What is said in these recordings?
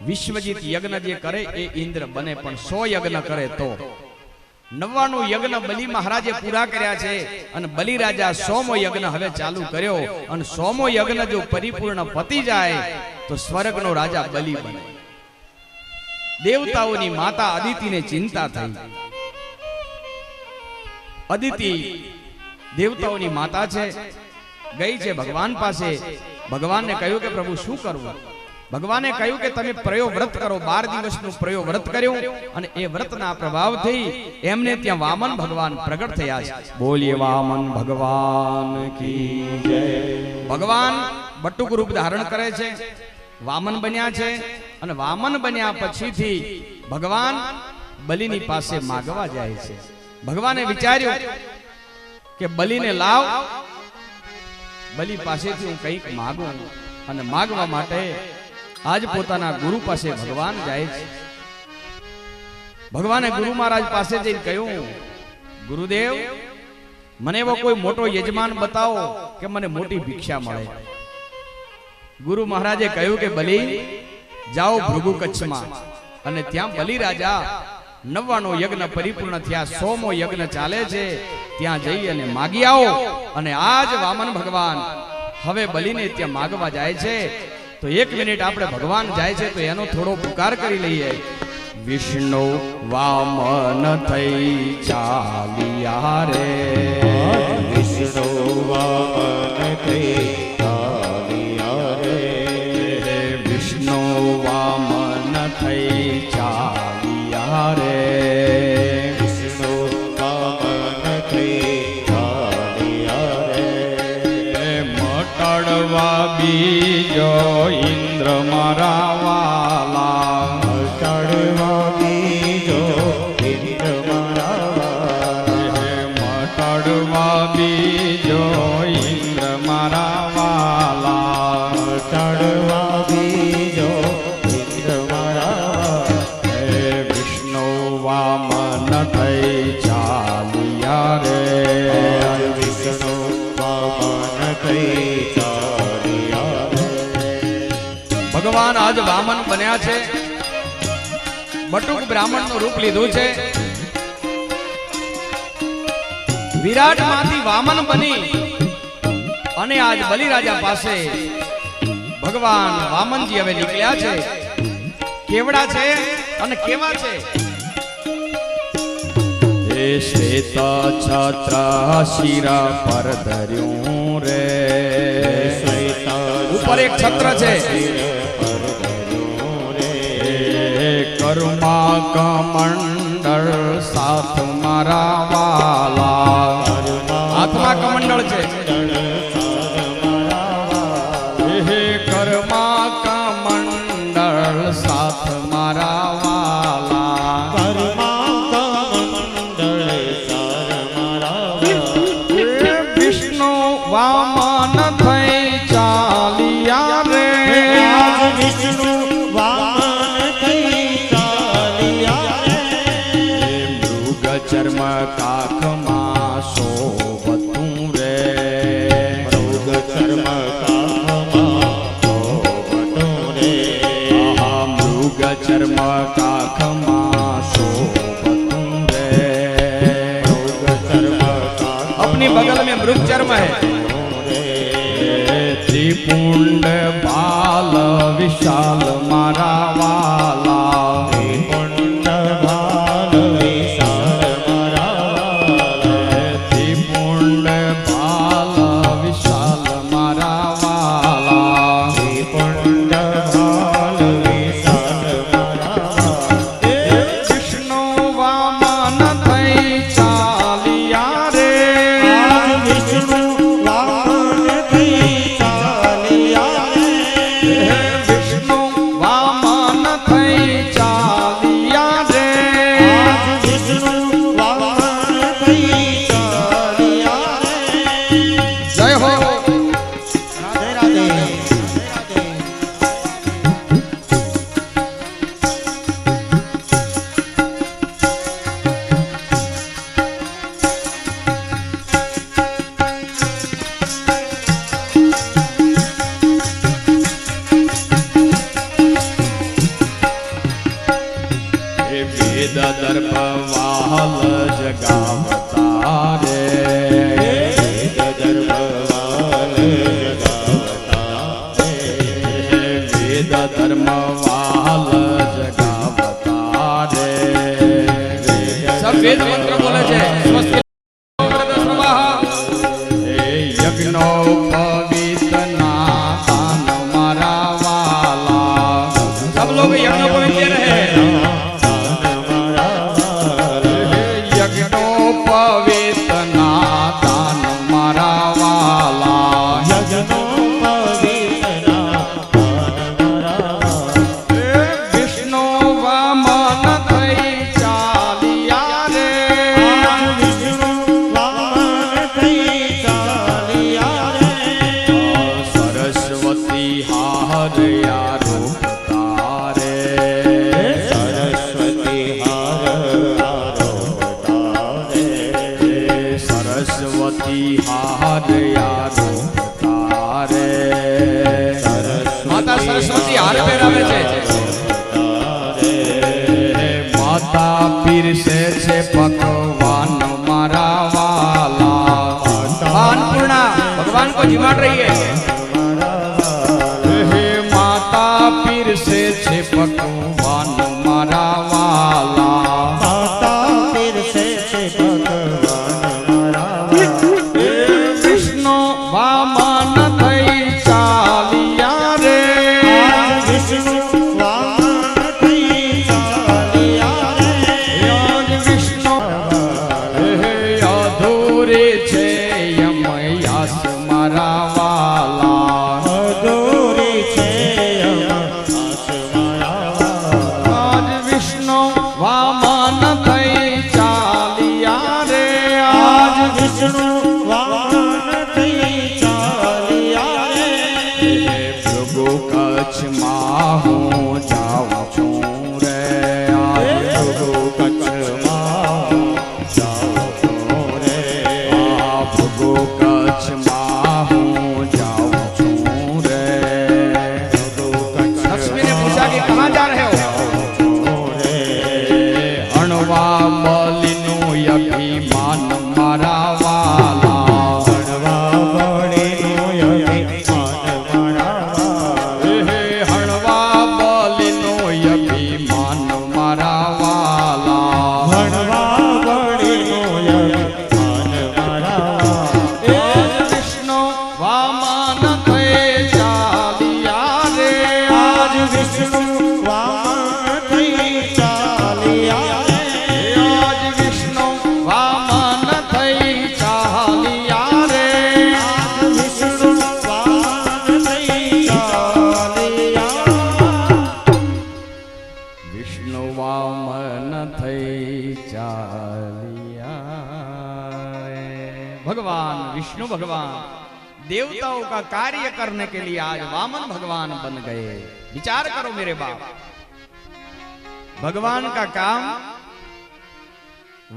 વિશ્વજીત યજ્ઞ જે કરે એ ઇન્દ્ર બને, પણ 100 યજ્ઞ કરે તો 99 યજ્ઞ બલિ મહારાજે પૂરા કર્યા છે અને બલિ રાજા 100મો યજ્ઞ હવે ચાલુ કર્યો અને 100મો યજ્ઞ જો પરિપૂર્ણ પતી જાય તો સ્વર્ગનો રાજા બલિ બને. દેવતાઓની માતા અદિતિને ચિંતા થઈ. અદિતિ દેવતાઓની માતા છે, ગઈ છે ભગવાન પાસે. ભગવાનને કહ્યું કે પ્રભુ શું કરવું? ભગવાને કહ્યું કે તમે પ્રયો વ્રત કરો. 12 દિવસનું પ્રયો વ્રત કર્યું અને એ વ્રતના પ્રભાવથી એમને ત્યાં વામન ભગવાન પ્રગટ થયા છે. બોલીએ વામન ભગવાન કી જય. ભગવાન બટુક રૂપ ધારણ કરે છે, વામન બન્યા છે અને વામન બન્યા પછીથી ભગવાન બલિની પાસે માગવા જાય છે. ભગવાને વિચાર્યું કે બલિને લાવ, બલિ પાસેથી હું કંઈક માગું. અને માગવા માટે આજ પોતાના ગુરુ પાસે ભગવાન જાય છે. ભગવાને ગુરુ મહારાજ પાસે જઈને કહ્યું, ગુરુદેવ મને એવો કોઈ મોટો યજમાન બતાવો કે મને મોટી ભિક્ષા મળે. ગુરુ મહારાજે કહ્યું કે બલિ જાઓ ભૃગુ કચ્છમાં અને ત્યાં બલિ રાજા 99 યજ્ઞ પરિપૂર્ણ થયા, 100મો યજ્ઞ ચાલે છે, ત્યાં જઈ અને માગી આવો. અને આજ વામન ભગવાન હવે બલિને ત્યાં માગવા જાય છે. તો 1 મિનિટ આપણે ભગવાન જાય છે તો એનો થોડો પુકાર કરી લઈએ. વિષ્ણુ વામન થઈ ચાલિયા રે, વિષ્ણુ વામન થઈ ચાલિયા રે, વિષ્ણુ વામન થઈ ચાલિયા રે, વિષ્ણુ વામન થઈ ચાલિયા રે, મટાડવા બીજો ઇન્દ્ર મારા વાલા, મટાડવા બીજો ઇન્દ્ર મારા વાલા, મટાડવા બીજો ઇન્દ્ર મારા વાલા, મટાડવા બીજો ઇન્દ્ર મારા વાલા, વિષ્ણુ વામન થઈ ચાલિયા રે, વિષ્ણુ વામન થઈ ચાલિયા રે. ભગવાન આજ વામન બન્યા છે, બટુક બ્રાહ્મણ નું રૂપ લીધું છે. વિરાટ માંથી વામન બની અને આજ બલિ રાજા પાસે ભગવાન વામનજી હવે નીકળ્યા છે. કેવડા છે અને કેવા છે? એ શ્વેત છત્ર શિરા પર ધર્યું રે, ઉપર એક છત્ર છે, કરુમા કમંડળ સાથ મારા વાલા, હાથમાં કમંડળ છે. હે કર્મા કમંડળ સાથ મારા વાલા, વિષ્ણુ વામન થઈ ચાલિયા રે, વિષ્ણુ વામન થઈ ચાલિયા રે, મૃગ ચર્મ કાખમાં શોભતું રે, મૃગ ચર્મ કાખમાં શોભતું રે, મૃગ ચર્મ કાખમાં શોભતું રે, મૃગ ચર્મ કાખમાં अपनी बगल में मृग चर्म है, त्रिपुंड बाल विशाल मारा वाला, त्रिपुंड बाल विशाल मारा वाला, त्रिपुंड बाल विशाल मारा वाला, त्रिपुंड बाल विशाल मारा वाला, विष्णु वामन થઈ ચાલિયા રે, विष्णु वामन થઈ ચાલિયા રે, વિષ્ણુ વામન દર્પવાલ જગાવતા રે દર્પવાલ જગાવતા વેદ ધર્મવાલ જગાવતા રે સબ વેદ મંત્ર બોલે છે સ્વસ્તિ યજ્ઞો પવિત્ર ના દાન મારા વાલા सब लोग यज्ञ पवित्र रहे यज्ञो पवित्र ना दान मारा वाला यज्ञो पवित्र ना दान मारा विष्णु वामन થઈ ચાલિયા રે વિષ્ણુ વામન થઈ ચાલિયા રે સરસ્વતી હારયા રૂપ તારે સરસ્વતી હાર તારે સરસ્વતી હારયા રૂપ તારે માતા સરસ્વતી હાર પહેરાવે છે માતા પીરસે છે પકવાન મારા વાલા અન્નપૂર્ણા ભગવાન को जिमाट रही है हे माता पीरसे છે પકવાન મારા વાલા માતા પીરસે છે ભગવાન મારા વિષ્ણુ વામન થઈ ચાલિયા રે વિષ્ણુ વામન થઈ ચાલિયા રે યાદ વિષ્ણુ હે અધૂરે છે યમયાસ મારા વાલા અધૂરી છે આસ મારા આજ વિષ્ણુ વામન થઈ ચાલિયા રે આજ વિષ્ણુ વામન થઈ ચાલિયા રે પ્રભુ કચ્છમાં હું જાઉં છું રે આજ પ્રભુ કચ્છમાં જાઉં છું રે પ્રભુ કચ્છમાં હું જાઉં છું રે लक्ष्मी ने पूछा कि कहाँ जा रहे हो अणवा बलिનું અભિમાન મારા વાલા હણવા બલિનું અભિમાન મારા વાલા વિષ્ણુ વામન થઈ ચાલિયા રે આજ વિષ્ણુ વામન થઈ ચાલિયા રે આજ વિષ્ણુ વામન થઈ ચાલિયા રે વિષ્ણુ વામન થઈ ચાલિયા વિષ્ણુ વામન થઈ ચાલિયા રે भगवान विष्णु भगवान देवताओं का कार्य करने के लिए आज वामन भगवान बन गए। विचार करो मेरे बाप, भगवान का काम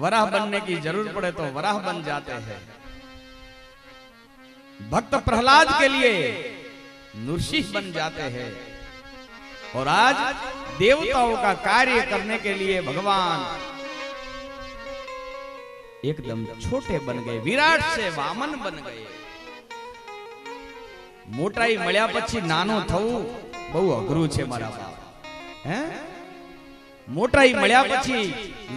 वराह बनने की जरूरत पड़े तो वराह बन जाते हैं। भक्त प्रहलाद के लिए नृसिंह बन जाते हैं और आज देवताओं का कार्य करने के लिए भगवान एकदम छोटे बन गए, विराट से वामन बन गए। मोटाई મળ્યા પછી નાનો થવું બહુ અઘરું છે મારા બાપ, હે? મોટાઈ મળ્યા પછી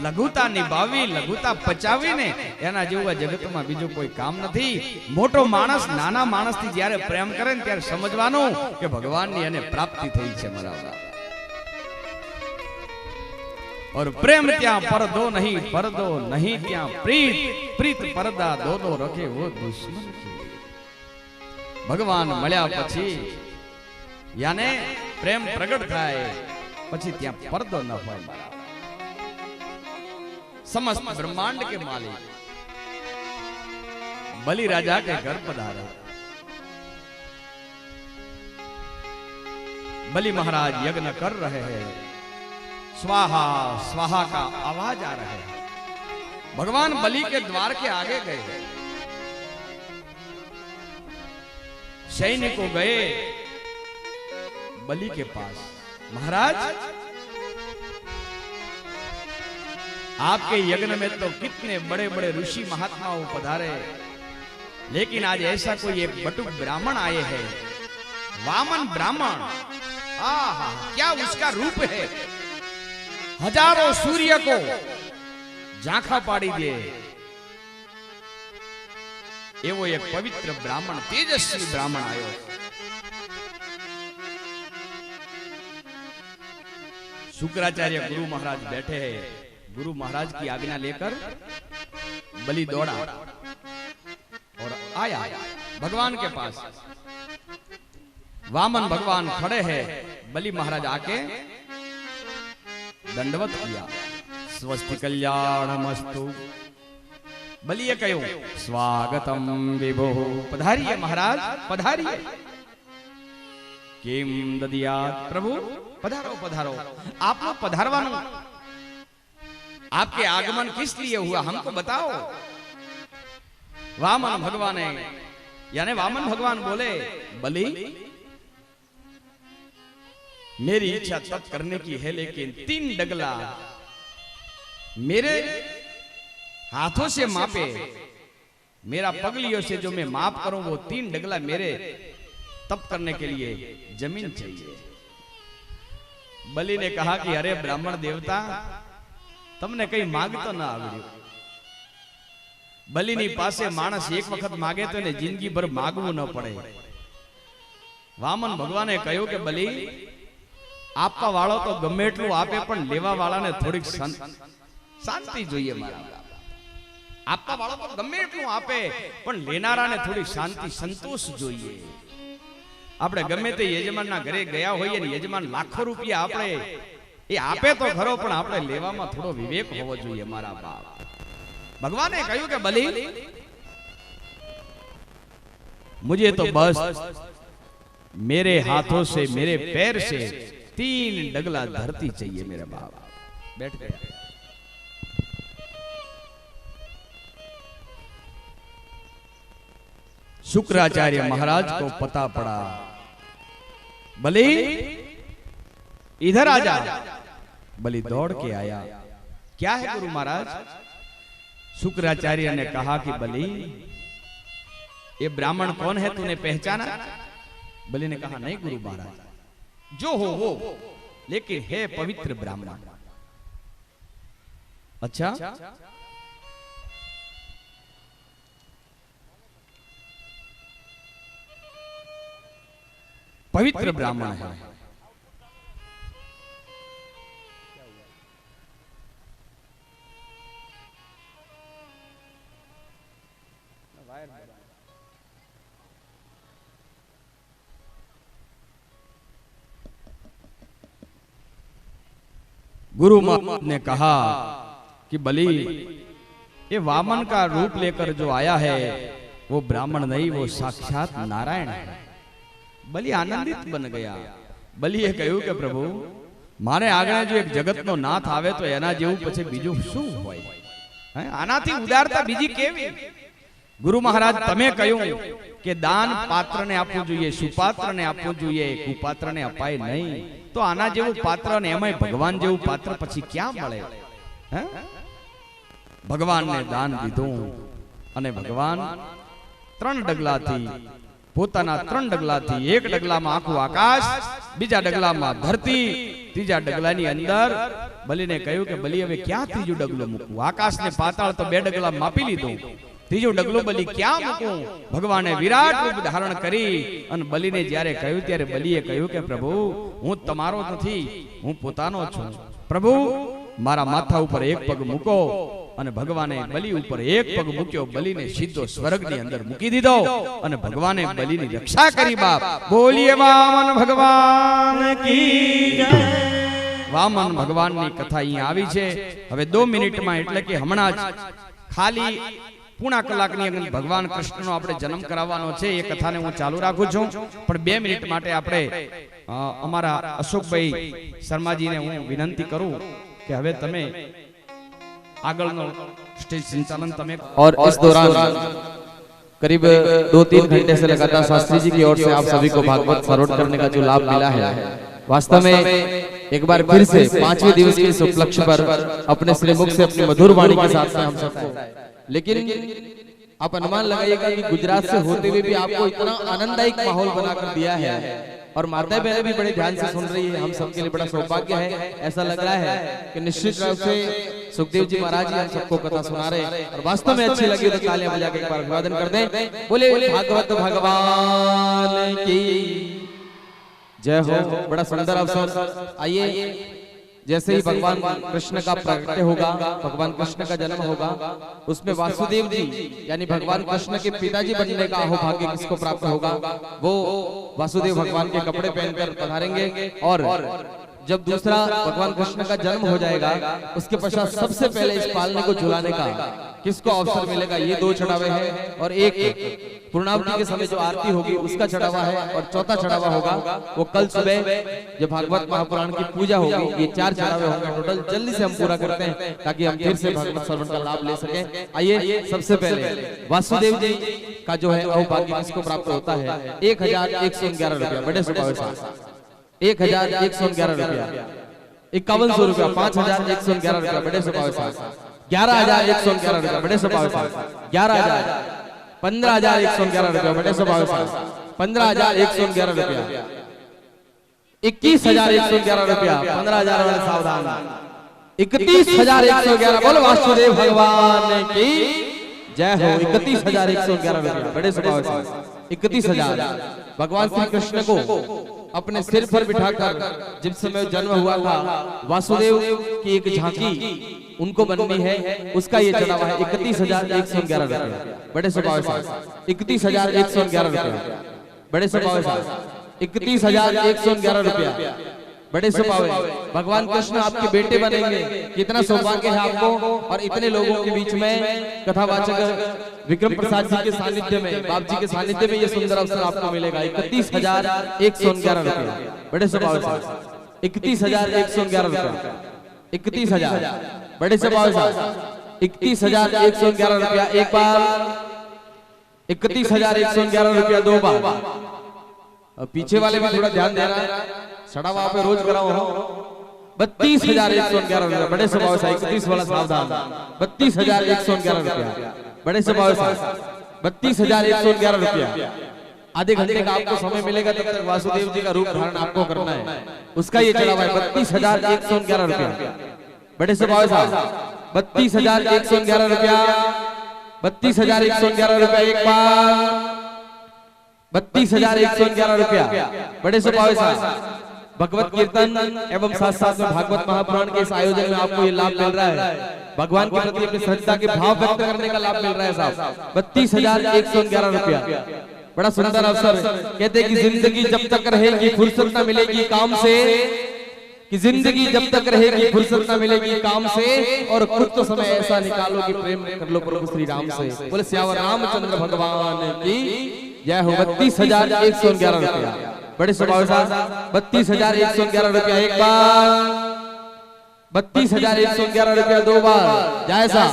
લઘુતા નિભાવી, લઘુતા પચાવીને એના જેવું જગતમાં બીજું કોઈ કામ નથી। મોટો માણસ નાના માણસથી જ્યારે પ્રેમ કરે ને ત્યારે સમજવાનું કે ભગવાનની એને પ્રાપ્તિ થઈ છે મારા બાપ। और प्रेम त्या पर्दो नहीं त्या प्रीत, प्रीत पर्दा दो दो रखे वो दुश्मन की। भगवान મળ્યા પછી याने प्रेम प्रगट थाय પછી ત્યાં पर्दो न હોય। समस्त ब्रह्मांड के मालिक बलि राजा के घर पधारा। बलि महाराज यज्ञ कर रहे हैं, स्वाहा स्वाहा का आवाज आ रहा है। भगवान बलि के द्वार के आगे गए, सैनिकों गए बलि के पास। महाराज आपके यज्ञ में तो कितने बड़े बड़े ऋषि महात्माओं पधारे, लेकिन आज ऐसा कोई एक बटुक ब्राह्मण आए हैं, वामन ब्राह्मण। आहा, क्या उसका रूप है, हजारों सूर्य को झांखा पाड़ी दे एवो एक पवित्र ब्राह्मण, तेजस्वी ब्राह्मण आयो। शुक्राचार्य गुरु महाराज बैठे हैं, गुरु महाराज की आज्ञा लेकर बलि दौड़ा और आया भगवान के पास। वामन भगवान खड़े हैं, बलि महाराज आके दंडवत किया। स्वस्ति कल्याणमस्तु। बलिए कहो स्वागतम विभो, पधारिए महाराज पधारिए। केम ददियात, प्रभु पधारो पधारो। आप लोग पधारवानो, आपके आगमन किस लिए हुआ हमको बताओ। वामन भगवान यानी वामन भगवान बोले, बलि मेरी इच्छा तब करने की है, लेकिन 3 डगला मेरे हाथों से मापे, मेरा पगलियों से जो मैं माप करूं वो 3 डगला मेरे तप करने के लिए जमीन चाहिए। बलि ने कहा कि अरे ब्राह्मण देवता, तमने कई मांगतो ना आवड्યું। बलिनी पासे मानस एक वखत मागे तो ने जिंदगी भर मागવું न પડે। वामन भगवाने કહ્યું કે બલિ આપવા વાળો તો ગમે એટલું આપે, પણ લેવા વાળાને થોડીક શાંતિ જોઈએ મારા બાપ। આપવા વાળો તો ગમે એટલું આપે, પણ લેનારાને થોડી શાંતિ સંતોષ જોઈએ। આપણે ગમે તે યજમાનના ઘરે ગયા હોઈએ ને યજમાન લાખો રૂપિયા આપણે એ આપે તો ખરો, પણ આપણે લેવામાં થોડો વિવેક હોવો જોઈએ મારા બાપ। ભગવાને કહ્યું કે બલિ मुझे तो बस मेरे हाथों से मेरे पैर से 3 डगला धरती चाहिए मेरे बाप। बैठ गया। शुक्राचार्य महाराज को पता पड़ा, बलि इधर आ जा। बलि दौड़ के आया। क्या है गुरु महाराज? शुक्राचार्य ने कहा कि बलि ये ब्राह्मण कौन है, तूने पहचाना? बलि ने कहा नहीं गुरु महाराज, जो हो वो, लेकिन है पवित्र ब्राह्मण। अच्छा, पवित्र ब्राह्मण है। गुरु महाराज ने कहा कि बलि ये वामन का रूप लेकर जो आया है वो ब्राह्मण नहीं, वो साक्षात नारायण है। बलि आनंदित बन गया। बलिए કહ્યું કે પ્રભુ મારે આગળ જો એક જગતનો નાથ આવે તો એના જેવું પછી બીજું શું હોય? આનાથી ઉદારતા બીજી કેવી? ગુરુ મહારાજ તમે કહ્યું કે દાન પાત્રને આપવું જોઈએ, સુપાત્રને આપવું જોઈએ, કુપાત્રને અપાય નહીં, તો આના જેવું પાત્ર ને એમાંય ભગવાન જેવું પાત્ર પછી ક્યાં મળે? ભગવાનને દાન દીધું અને ભગવાન 3 ડગલાથી પોતાના 3 ડગલાથી, એક ડગલામાં આખું આકાશ, બીજા ડગલામાં ધરતી, ત્રીજા ડગલાની અંદર બલિને કહ્યું કે બલિ હવે ક્યાં ત્રીજું ડગલું મૂકવું? આકાશને પાતાળ તો 2 ડગલા માપી લીધું, ત્રીજું ડગલું બલિ ક્યાં મૂકવું? ભગવાને વિરાટ રૂપ ધારણ કરી અને બલિને જ્યારે કહ્યું ત્યારે બલિએ કહ્યું કે પ્રભુ હું તમારો નથી, હું પોતાનો છું। પ્રભુ મારા માથા ઉપર એક પગ મૂકો। અને ભગવાને બલિ ઉપર એક પગ મૂક્યો, બલિને સીધો સ્વર્ગની અંદર મૂકી દીધો અને ભગવાને બલિની રક્ષા કરી। બાપ બોલીએ વામન ભગવાન કી જય। વામન ભગવાનની કથા અહીં આવી છે। હવે 2 મિનિટમાં એટલે કે હમણાં જ ખાલી પૂણા કલાકની અંદર ભગવાન કૃષ્ણનો આપણે જન્મ કરાવવાનો છે। એ કથાને હું ચાલુ રાખું છું, પણ 2 મિનિટ માટે આપણે અમારા અશોકભાઈ શર્માજીને હું વિનંતી કરું કે હવે તમે आगलनो स्टेज संचालन तमे। और इस दौरान करीब 2-3 घंटे से लगातार शास्त्री जी की ओर से आप सभी को भागवत फॉरवर्ड करने का जो लाभ मिला है, वास्तव में एक बार फिर से 5वें दिवस के इस उपलक्ष्य पर अपने श्री मुख से अपनी मधुर वाणी के साथ में हम सबको, लेकिन आप अनुमान लगाइएगा कि गुजरात से होते हुए भी आपको इतना आनंददायक माहौल बनाकर दिया है और माताएं बहनें भी बड़े ध्यान से सुन रही है। हम सबके लिए बड़ा सौभाग्य है। ऐसा लग रहा है कि निश्चित रूप से सुखदेव जी महाराज जी हम सबको कथा सुना रहे हैं और वास्तव में अच्छी लगी तो तालियां बजा के एक बार अभिवादन कर दें। बोले भागवत भगवान की जय हो। बड़ा सुंदर अवसर। आइए, जैसे ही भगवान कृष्ण का प्रकट होगा, भगवान कृष्ण का जन्म होगा, उसमें वासुदेव जी यानी भगवान कृष्ण के पिताजी बनने का अहोभाग्य किसको प्राप्त होगा, वो वासुदेव भगवान के कपड़े पहनकर पधारेंगे। और जब दूसरा भगवान कृष्ण का जन्म हो जाएगा, उसके पश्चात सबसे पहले इस पालने को झुलाने का किसको अवसर मिलेगा, ये 2 चढ़ावे हैं। और एक पूर्णावती के समय जो आरती होगी उसका चढ़ावा है और चौथा चढ़ावा होगा वो कल सुबह जब भागवत महापुराण की पूजा होगी। ये 4 चढ़ावे होंगे टोटल। जल्दी से हम पूरा करते हैं ताकि हम फिर से भागवत श्रवण का लाभ ले सकें। आइए, सबसे पहले वासुदेव जी का जो है अहोभाग्य किसको प्राप्त होता है, 1111 रुपया बड़े स्वभाव से, 1111 रुपया, 5100 रुपया, 5111 रुपया बड़े स्वभाव से, 11111 रुपया बड़े स्वभाव से, 11000, 15111 रुपया बड़े स्वभाव से, 15111 रुपया, 21111 रुपया, 15000 वाले सावधान, 31111। बोलो वासुदेव भगवान की जय हो। 31111 रुपया बड़े स्वभाव से, 31000 भगवान श्री कृष्ण को अपने सिर पर बिठाकर जिस समय जन्म हुआ था, वासुदेव की एक झांकी उनको बननी है, उसका ये चढ़ावा है 31111 रुपया बड़े स्वभाव से, 31111 रुपया बड़े स्वभाव से, 31111 रुपया बड़े स्वभाव है। भगवान कृष्ण आपके बेटे बनेंगे, कितना सौभाग्य है आपको। और इतने लोगों के बीच में कथावाचक विक्रम प्रसाद जी के सानिध्य में, बाप जी के सानिध्य में ये सुंदर अवसर आपको मिलेगा। 31111 रुपया बड़े स्वभाव से, 31111 रुपया, 31000 बड़े स्वभाव से, 31111 रुपया एक बार, 31111 रुपया 2 बार। पीछे वाले भी थोड़ा ध्यान देना, चढ़ावा पे रोज कराओ हो। 32111 रुपया बड़े स्वभाव से, 31 वाला सावधान, 32111 रुपया बड़े स्वभाव से, 32111 रुपया। आधे घंटे का आपको समय मिलेगा, तब तक वासुदेव जी का रूप धारण आपको करना है, उसका ये चढ़ावा है 32111 रुपया बड़े स्वभाव से, 32111 रुपया, 32111 रुपया एक बार, 32111 रुपया बड़े स्वभाव से। भगवत कीर्तन एवं साथ साथ में भागवत महापुराण के इस आयोजन में आपको ये लाभ मिल रहा है। भगवान के प्रति अपनी श्रद्धा के भाव व्यक्त करने का लाभ मिल रहा है साहब। 32111 रुपया बड़ा सुंदर अवसर। कहते कि जिंदगी जब तक रहेगी फुर्सत न मिलेगी काम से, कि जिंदगी जब तक रहेगी फुर्सत न मिलेगी काम से, और कुछ तो समय ऐसा निकालो कि प्रेम कर लो प्रभु श्री राम से। बोले सियावर रामचंद्र भगवान की जय हो। 32111 रुपया बड़े स्वभाव से, 32111 रुपया एक बार, 32111 रुपया 2 बार। जैसा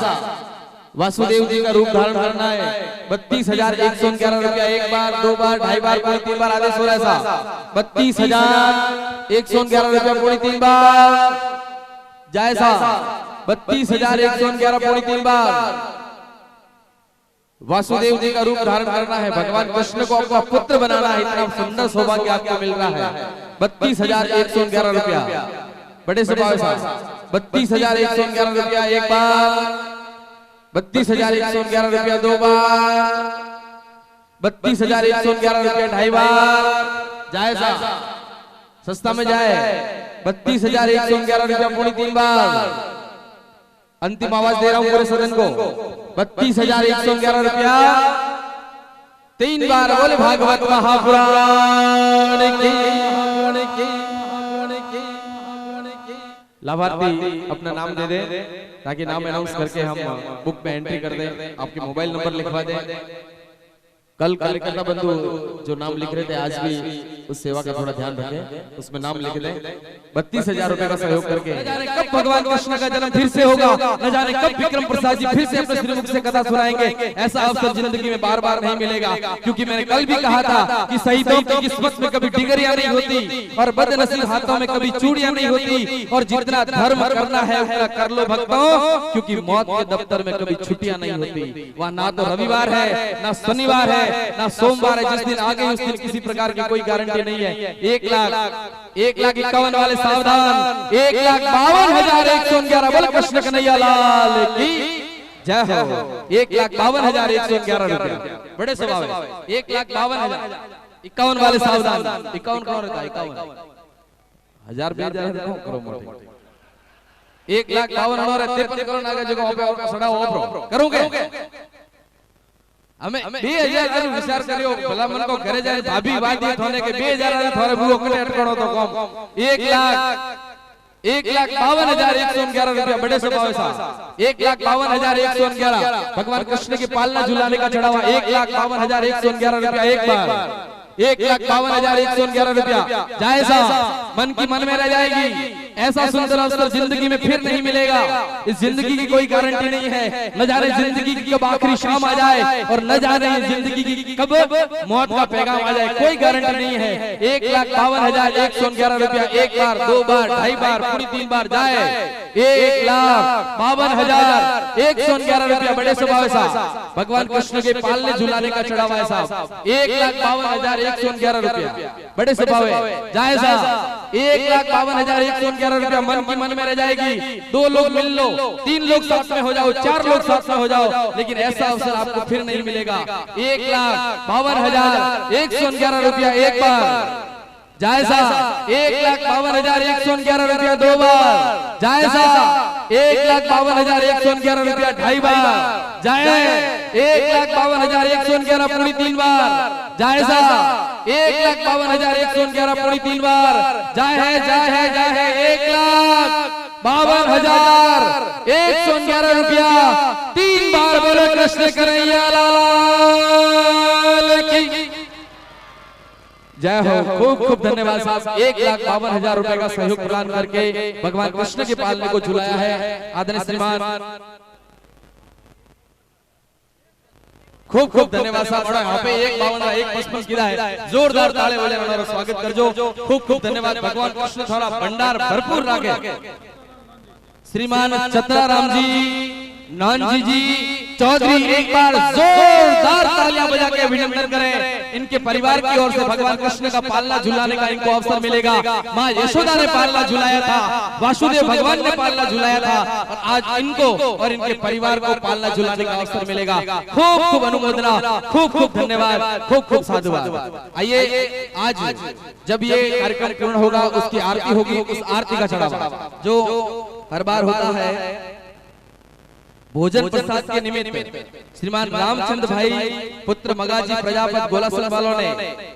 वासुदेव जी का रूप धारण करना है, 32111 रुपया एक बार, 2 बार, 2.5 बार, पूरी 3 बार आदेश हो रहा है साहब। 32111 रुपया पूरी 3 बार। जैसा 32111 पूरी 3 बार। वासुदेव जी का रूप धारण करना है, भगवान कृष्ण को आपको पुत्र बनाना है, इतना सुंदर सौभाग्य आपको मिल रहा है। 32111 रुपया बड़े स्वभाव से, 32111 रुपया एक बार, 32111 रुपया 2 बार, 32111 रुपया 2.5 बार। जाए सा सस्ता में जाए। 32111 रुपया पूरी 3 बार। अंतिम आवाज दे रहा हूं पूरे सदन को, 32111 रुपया 3 बार। बोले भागवत महापुराण की। लाभार्थी अपना नाम दे दे ताकि नाम अनाउंस करके हम बुक में एंट्री कर दें, आपके मोबाइल नंबर लिखवा दें। कल कार्यकर्ता बंधु जो नाम लिख रहे थे आज भी उस सेवा का थोड़ा ध्यान रखें, उसमें नाम लिख दें। 32,000 रुपए का सहयोग करके। न जाने कब भगवान कृष्ण का जन्म फिर से होगा, न जाने कब विक्रम प्रसाद जी फिर से अपने श्रीमुख से कथा सुनाएंगे। ऐसा अवसर जिंदगी में बार बार नहीं मिलेगा, क्योंकि मैंने कल भी कहा था कि शहीदों की किस्मत में कभी डिगरियां नहीं होती और बदनसीब हाथों में कभी चूड़ियां नहीं होती। और जितना धर्म करना है उतना कर लो भक्तों, क्योंकि मौत के दफ्तर में कभी छुट्टियां नहीं होती। वहाँ ना तो रविवार है, ना शनिवार है, ना सोमवार है। जिस दिन आ गई उस दिन किसी प्रकार की कोई गारंटी नहीं है। 1,51,000 वाले सावधान। 1,52,111 बोल कृष्ण कन्हैया लाल की जय हो। 1,52,111 रुपया बड़े स्वभाव है। 1,52,000 51 वाले सावधान। 51 कौन रहता है? 51,000 करो मोटे। 1,52,000 और 53 करोड़ आगे जगह पे सड़ा ऑफ करोगे। हमें 2,000 कर विचार करियो। भला मन को घरे जाए भाभी वादी होने के 2,000 थोड़े बुरो कटे अटकणो तो कम। 1,52,111 रुपया बड़े स्वभाव साहब। 1,52,111 भगवान कृष्ण की पालना झुलाने का चढ़ावा। 1,52,111 रुपया एक बार। 1,52,111 रुपया जायजा मन की मन में रह जाएगी। ऐसा सुंदर अवसर जिंदगी में फिर नहीं मिलेगा। इस जिंदगी की कोई गारंटी नहीं है। न जाने जिंदगी की कब आखिरी शाम आ जाए और न जाने जिंदगी की कब मौत का पैगाम आ जाए, कोई गारंटी नहीं है। 1,52,111 रुपया एक बार, 2 बार, 2.5 बार, पूरी 3 बार जाए। 1,52,111 रुपया बड़े स्वभाव साहब। भगवान कृष्ण के पालने झुलाने का चढ़ावा है साहब। 1,52,111 रुपया बड़े स्वभाव है जायजा। 1,52,111 रुपया मन की मन में रह जाएगी। 2 लोग मिल लो, 3 लोग साथ में हो जाओ, 4 लोग साथ में हो जाओ, लेकिन ऐसा अवसर आपको फिर नहीं मिलेगा। 1,52,111 रुपया एक बार जायजा। 1,52,111 रुपया 2 बार जायजा। 1,52,111 रुपया 2.5 बार जाए। 1,52,111 पूरी 3 बार जायजा। 1,52,111 पूरी 3 बार जाए है 1,52,111 रुपया 3 बार बोलो कृष्ण कन्हैया लाल की जय हो। खूब खूब धन्यवाद साहब। 1,52,000 रुपए का सहयोग प्रदान करके भगवान कृष्ण के पालने को झुलाया है आदरणीय श्रीमान। खूब खूब धन्यवाद साहब। यहाँ पे 1,52,155 किया है। जोरदार ताले वाले हमारा स्वागत कर जो। खूब खूब धन्यवाद। भगवान कृष्ण थोड़ा भंडार भरपूर रखे। श्रीमान चतराराम जी, नानजी जी, चौधरी एक बार जोरदार तालियां बजा के अभिनंदन करें। इनके परिवार की ओर से भगवान कृष्ण का पालना झुलाने का इनको अवसर मिलेगा। माँ यशोदा ने पालना झुलाया था, वासुदेव भगवान ने पालना झुलाया था, और आज इनको और इनके परिवार को पालना झुलाने का अवसर मिलेगा। खूब खूब अनुमोदना, खूब खूब धन्यवाद, खूब खूब साधुवाद। आइए आज जब ये कार्यक्रम पूर्ण होगा उसकी आरती होगी। उस आरती का चढ़ावा जो हर बार होता है भोजन प्रसाद के निमित्त श्रीमान रामचंद्र भाई पुत्र मगाजी प्रजापति गोलासन वालों ने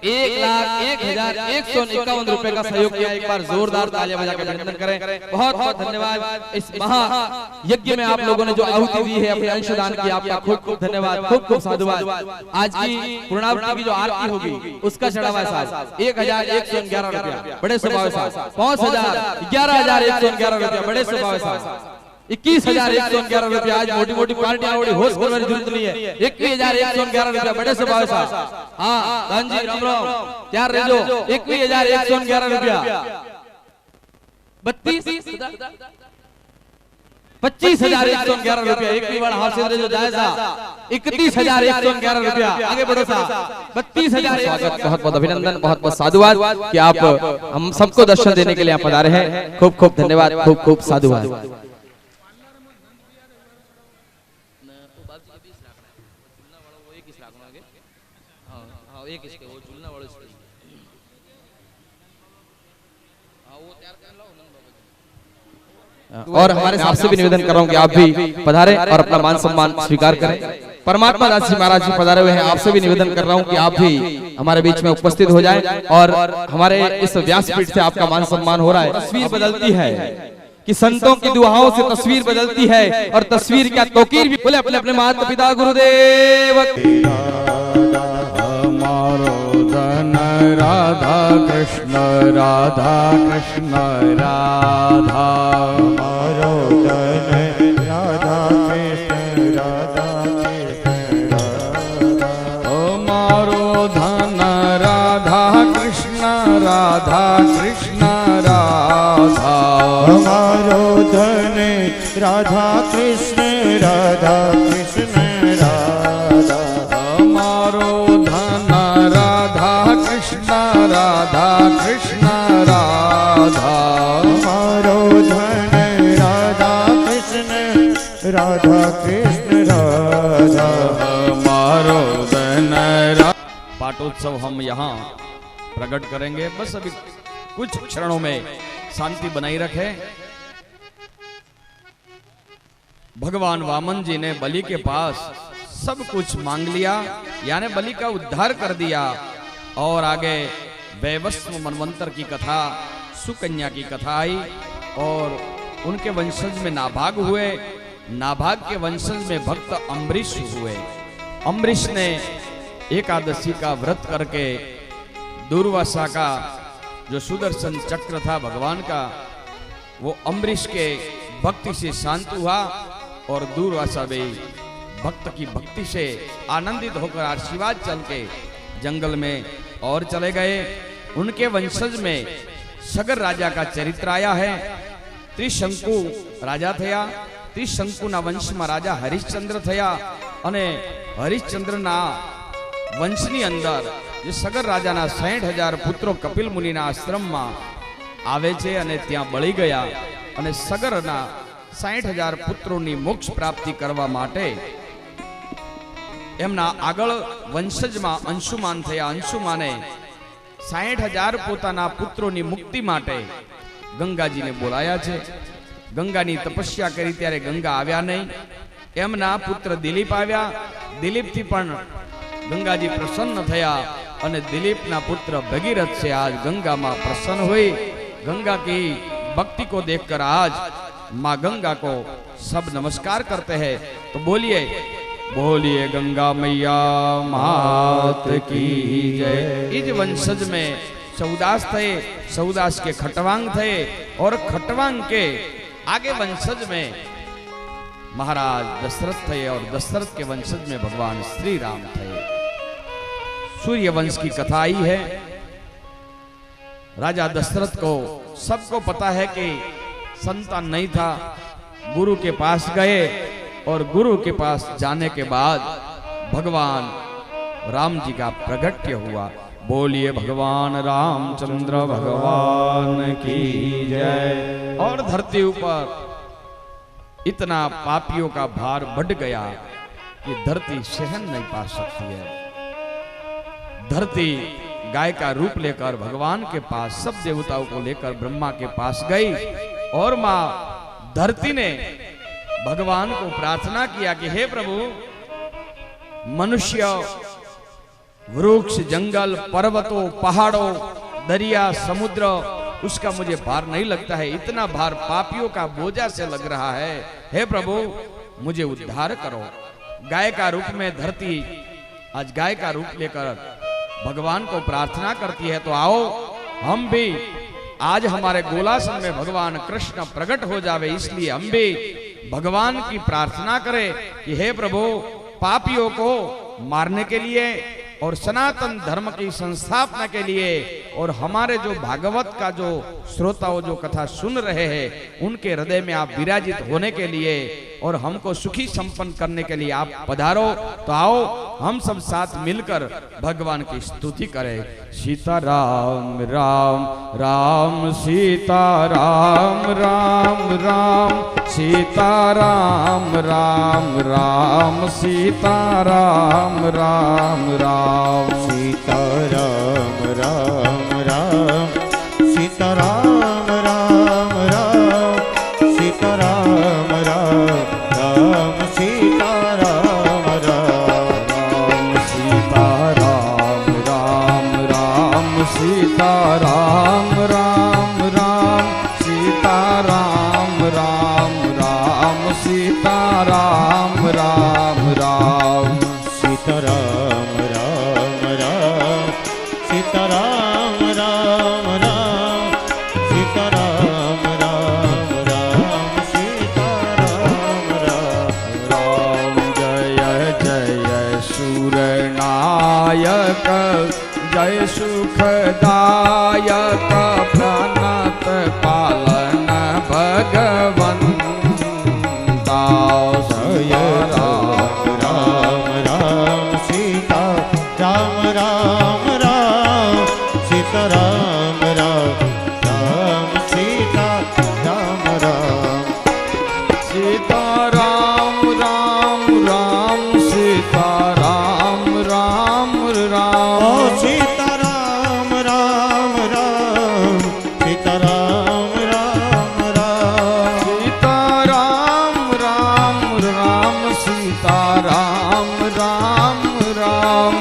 1,01,151 रुपए का सहयोग किया। एक बार जोरदार तालियां बजा के अभिनंदन करें। बहुत बहुत धन्यवाद। इस महा यज्ञ में आप लोगों ने जो आहुति दी है, अपने अंशदान किया, आपका खूब खूब धन्यवाद, खूब खूब साधुवाद। आज की पूर्णावृत्ति की जो आरती होगी उसका चढ़ावा साहब 1,111 रुपया बड़े स्वभाव साहब। 5,000 11,111 रुपया बड़े स्वभाव साहब। 21,111 रुपया। आज मोटी मोटी पार्टियां बड़ी होश करने की जरूरत नहीं है। 21,111 रुपया बड़े स्वभाव साहब। हाँ धन जी राम राम तैयार रह जो। 21,111 रुपया 25,111 रुपया एक बार हाथ से जो जायजा 31,111 रुपया। आगे बढ़ो साहब। 32,000 बहुत बहुत अभिनंदन, बहुत बहुत साधुवाद कि आप हम सबको दर्शन देने के लिए आप पधारे हैं। खूब खूब धन्यवाद, खूब खूब साधुवाद। और हमारे साहब से भी निवेदन कर रहा हूँ कि आप भी पधारें और अपना मान सम्मान स्वीकार करें। परमात्मा दास जी महाराज जी पधारे हुए हैं। आपसे भी निवेदन कर रहा हूँ कि आप भी हमारे बीच में उपस्थित हो जाएं और हमारे इस व्यासपीठ से आपका मान सम्मान हो रहा है। तस्वीर बदलती है कि संतों की दुआओं से तस्वीर बदलती है, और तस्वीर क्या तोकीर भी। बोले अपने अपने माता पिता गुरुदेव हमारो धन राधा कृष्ण राधा कृष्ण राधा मारो धन राधा कृष्ण राधा कृष्ण राधा ओ मारो धन राधा कृष्ण राधा कृष्ण राधा मारो धन राधा कृष्ण राधा कृष्ण राधा मारो धन राधा कृष्ण राधा कृष्ण राधा मारो धन राधा कृष्ण राधा कृष्ण राधा मारो धन पाटोत्सव हम यहाँ प्रकट करेंगे। बस अभी कुछ क्षणों में शांति बनाई रखें। भगवान वामन जी ने बलि के पास सब कुछ मांग लिया, यानी बलि का उद्धार कर दिया। और आगे वैवस्व मनवंतर की कथा, सुकन्या की कथा आई और उनके वंशज में नाभाग हुए। नाभाग के वंशज में भक्त अम्बरीश हुए। अम्बरीश ने एकादशी का व्रत करके दुर्वासा का जो सुदर्शन चक्र था भगवान का, वो अम्बरीश के भक्ति से शांत हुआ और दुर्वासा भी भक्त की भक्ति से आनंदित होकर आशीर्वाद चल के जंगल में और चले गए। उनके वंशज में सगर राजा का चरित्र आया है। त्रिशंकु राजा थया। त्रिशंकुना वंशમાં રાજા હરિશ્ચંદ્ર થયા અને હરિશ્ચંદ્રના વંશની અંદર જે સગર રાજાના 60,000 પુત્રો કપિલ મુનિના આશ્રમમાં આવે છે અને ત્યાં બળી ગયા અને સગરના 60,000 પુત્રોની મોક્ષ પ્રાપ્તિ કરવા માટે એમના આગળ વંશજમાં અંશુમાન થયા। અંશુમાને 60,000 પોતાના પુત્રોની મુક્તિ માટે ગંગાજીને બોલાયા છે। ગંગાની તપસ્યા કરી ત્યારે ગંગા આવ્યા નહીં। એમના પુત્ર દિલીપ આવ્યા। દિલીપથી પણ ગંગાજી પ્રસન્ન થયા અને દિલીપના પુત્ર ભગીરથ से आज गंगा माँ प्रसन्न हुई। गंगा की भक्ति को देखकर आज माँ गंगा को सब नमस्कार करते हैं। तो बोलिए बोलिए गंगा मैया मात की जय। इस वंशज में सौदास थे। सौदास के खटवांग थे और खटवांग के आगे वंशज में महाराज दशरथ थे और दशरथ के वंशज में भगवान श्री राम थे। सूर्य वंश की कथा आई है। राजा दशरथ को सबको पता है कि संतान नहीं था। गुरु के पास गए और गुरु के पास जाने के बाद भगवान राम जी का प्रगट्य हुआ। बोलिए भगवान रामचंद्र भगवान की जय। और धरती ऊपर इतना पापियों का भार बढ़ गया कि धरती सहन नहीं पा सकती है। धरती गाय का रूप लेकर भगवान के पास सब देवताओं को लेकर ब्रह्मा के पास गई और मां धरती ने भगवान को प्रार्थना किया कि हे प्रभु, मनुष्य, वृक्ष, जंगल, पर्वतों, पहाड़ों, दरिया, समुद्र, उसका मुझे भार नहीं लगता है। इतना भार पापियों का बोझा से लग रहा है। हे प्रभु, मुझे उद्धार करो। गाय का रूप में धरती आज गाय का रूप लेकर भगवान को प्रार्थना करती है। तो आओ हम भी आज हमारे गोलासन में भगवान कृष्ण प्रकट हो जावे, इसलिए हम भी भगवान की प्रार्थना करें कि हे प्रभु, पापियों को मारने के लिए और सनातन धर्म की संस्थापना के लिए और हमारे जो भागवत का जो श्रोताओं जो कथा सुन रहे हैं उनके हृदय में आप विराजित होने के लिए और हमको सुखी संपन्न करने के लिए आप पधारो। तो आओ हम सब साथ मिलकर भगवान की स्तुति करें। सीता राम राम राम सीता राम राम राम सीता राम राम राम सीता राम राम राम सीता राम राम राम सीता राम राम राम सीता राम राम राम सीता राम राम सीता राम राम राम सीता राम राम राम सीता राम राम राम सीता राम राम राम सीता राम राम राम सीता सुखदायक प्रणत पालन भगवंता जय राम राम राम सीता राम राम राम सीता राम राम राम सीता राम राम सीता राम राम राम सीता राम राम राम ओ सीता राम राम राम सीता राम राम राम सीता राम राम राम सीता राम राम राम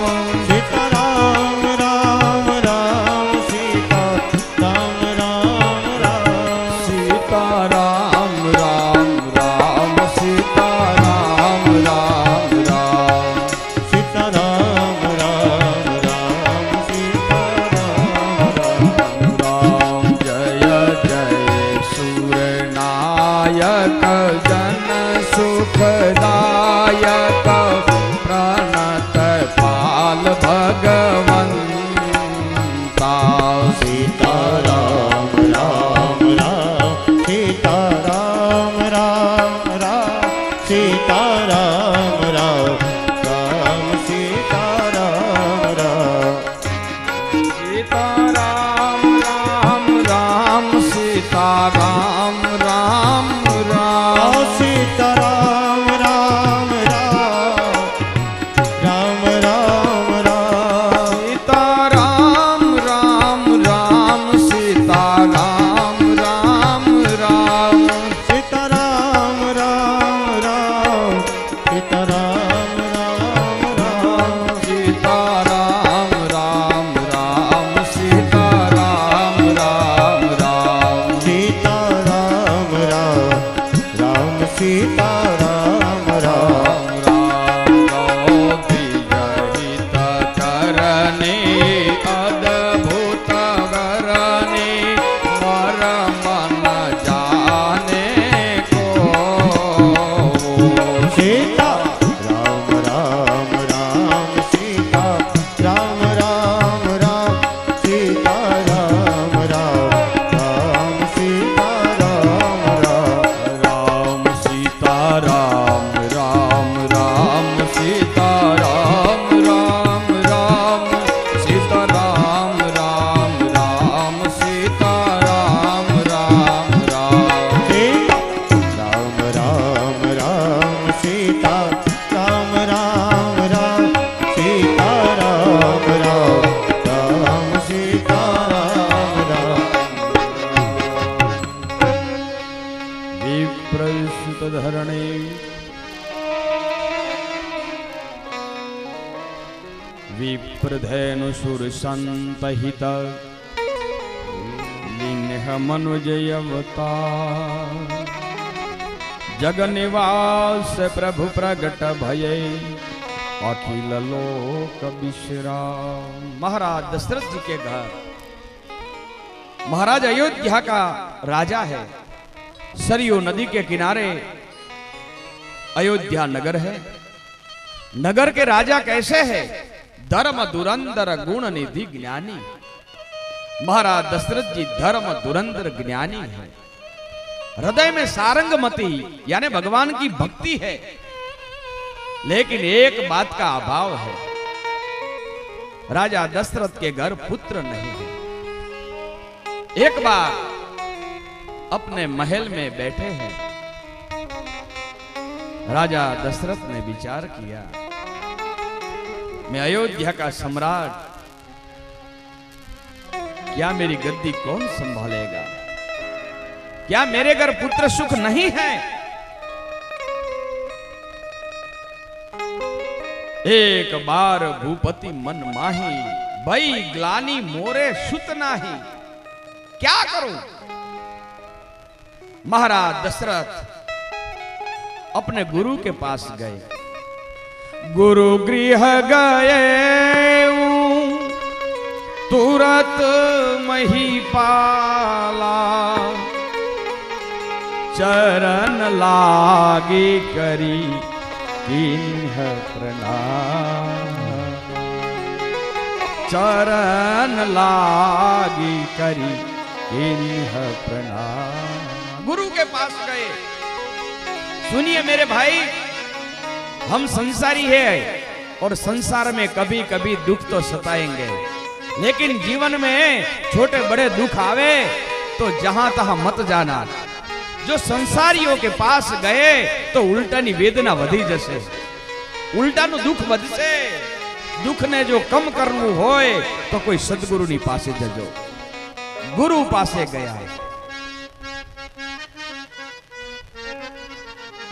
सीता राम राम राम सीता राम राम राम सीता राम राम राम सीता राम राम राम सीता राम राम राम सीता राम राम राम जय जय सूरनायक जन सुखदायक प्रणत पाल भगवंता सीता राम राम राम सीता राम राम राम सीता राम राम राम सीता राम राम सीता राम राम राम सीता राम राम ओ राम सीता राम राम राम राम राम राम सीता राम राम राम सीता राम राम राम सीता राम राम राम सीता राम राम राम सीता राम राम राम सीता राम राम राम सीता राम राम राम सीता राम राम विजहित करने अद्भुत करने मर मन जाने को सीता राम राम राम सीता राम राम राम सीता राम राम राम सीता राम राम राम सीता राम राम राम सीता राम राम राम सीता राम राम राम सीता राम राम राम सीता राम राम राम सीता राम राम राम सीता राम राम राम सीता राम राम विप्रसुत धरणे विप्रधेनु सुर संतहित लिन्ह मनुजयवतार जग निवास प्रभु प्रगट भये अखिल लोक विश्राम। महाराज दशरथ जी के घर, महाराज अयोध्या का राजा है। सरयू नदी के किनारे अयोध्या नगर है। नगर के राजा कैसे है? धर्म दुरंदर गुण निधि ज्ञानी। महाराज दशरथ जी धर्म दुरंदर ज्ञानी है। हृदय में सारंगमती यानी भगवान की भक्ति है, लेकिन एक बात का अभाव है, राजा दशरथ के घर पुत्र नहीं है। एक बार अपने महल में बैठे हैं, राजा दशरथ ने विचार किया, मैं अयोध्या का सम्राट, क्या मेरी गद्दी कौन संभालेगा? क्या मेरे घर पुत्र सुख नहीं है? एक बार भूपति मन माही, भई ग्लानी मोरे सुत नाही, क्या करूं? महाराज दशरथ अपने गुरु के पास गए। गुरु गृह गए तुरत महिपाला, चरण लागी करी किन्ह प्रणाम। चरण लागी करी किन्ह प्रणाम। गुरु के पास गए। सुनिए मेरे भाई, हम संसारी है और संसार में कभी कभी दुख तो सताएंगे, लेकिन जीवन में छोटे बड़े दुख आवे तो जहां तहां मत जाना। जो संसारियों के पास गए तो उल्टानी वेदना वधी जશે, उल्टाનું दुख વધશે। दुख ने जो कम करવું હોય तो कोई सदगुरुनी पासे जजो। गुरु पासे गया,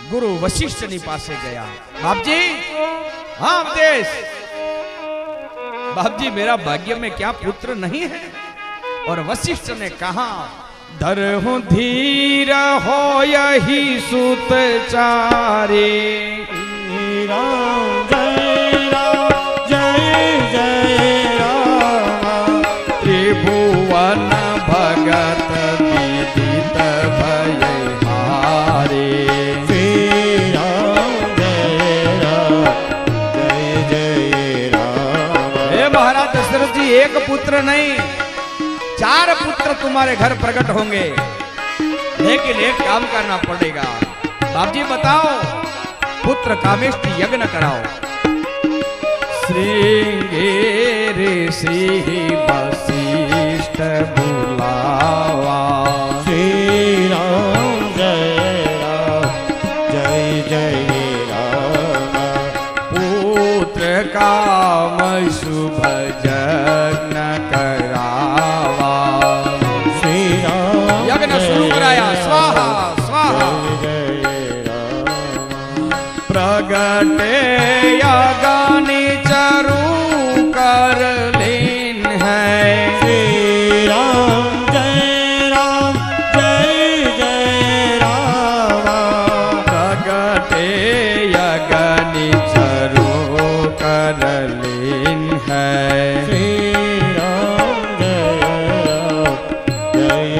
गुरु वशिष्ठनी पासे गया। बाप जी, हाँ उपदेश। बाप जी, मेरा भाग्य में क्या पुत्र नहीं है? और वशिष्ठ ने कहा, धरहु धीर हो यही सुत चारे। राम जय जय राम। त्रिभुवन भगत विदित भय हारे। श्री राम जय जय राम। हे महाराज दशरथ जी, एक पुत्र नहीं 4 पुत्र तुम्हारे घर प्रकट होंगे, लेकिन एक काम करना पड़ेगा। बाप जी बताओ, पुत्र कामेष्टि यज्ञ कराओ। श्रृंगेर सिंह वशिष्ठ बुलावा। श्री राम जय जय राम। पुत्र काम शुभ यज्ञ करावा। श्री राम यज्ञ शुरू कराया। स्वाहा स्वाहा। प्रगटे अग्नि चरु कर लीन है। श्री राम जय जय राम। प्रगटे अग्नि चरु कर लीन है। श्री राम जय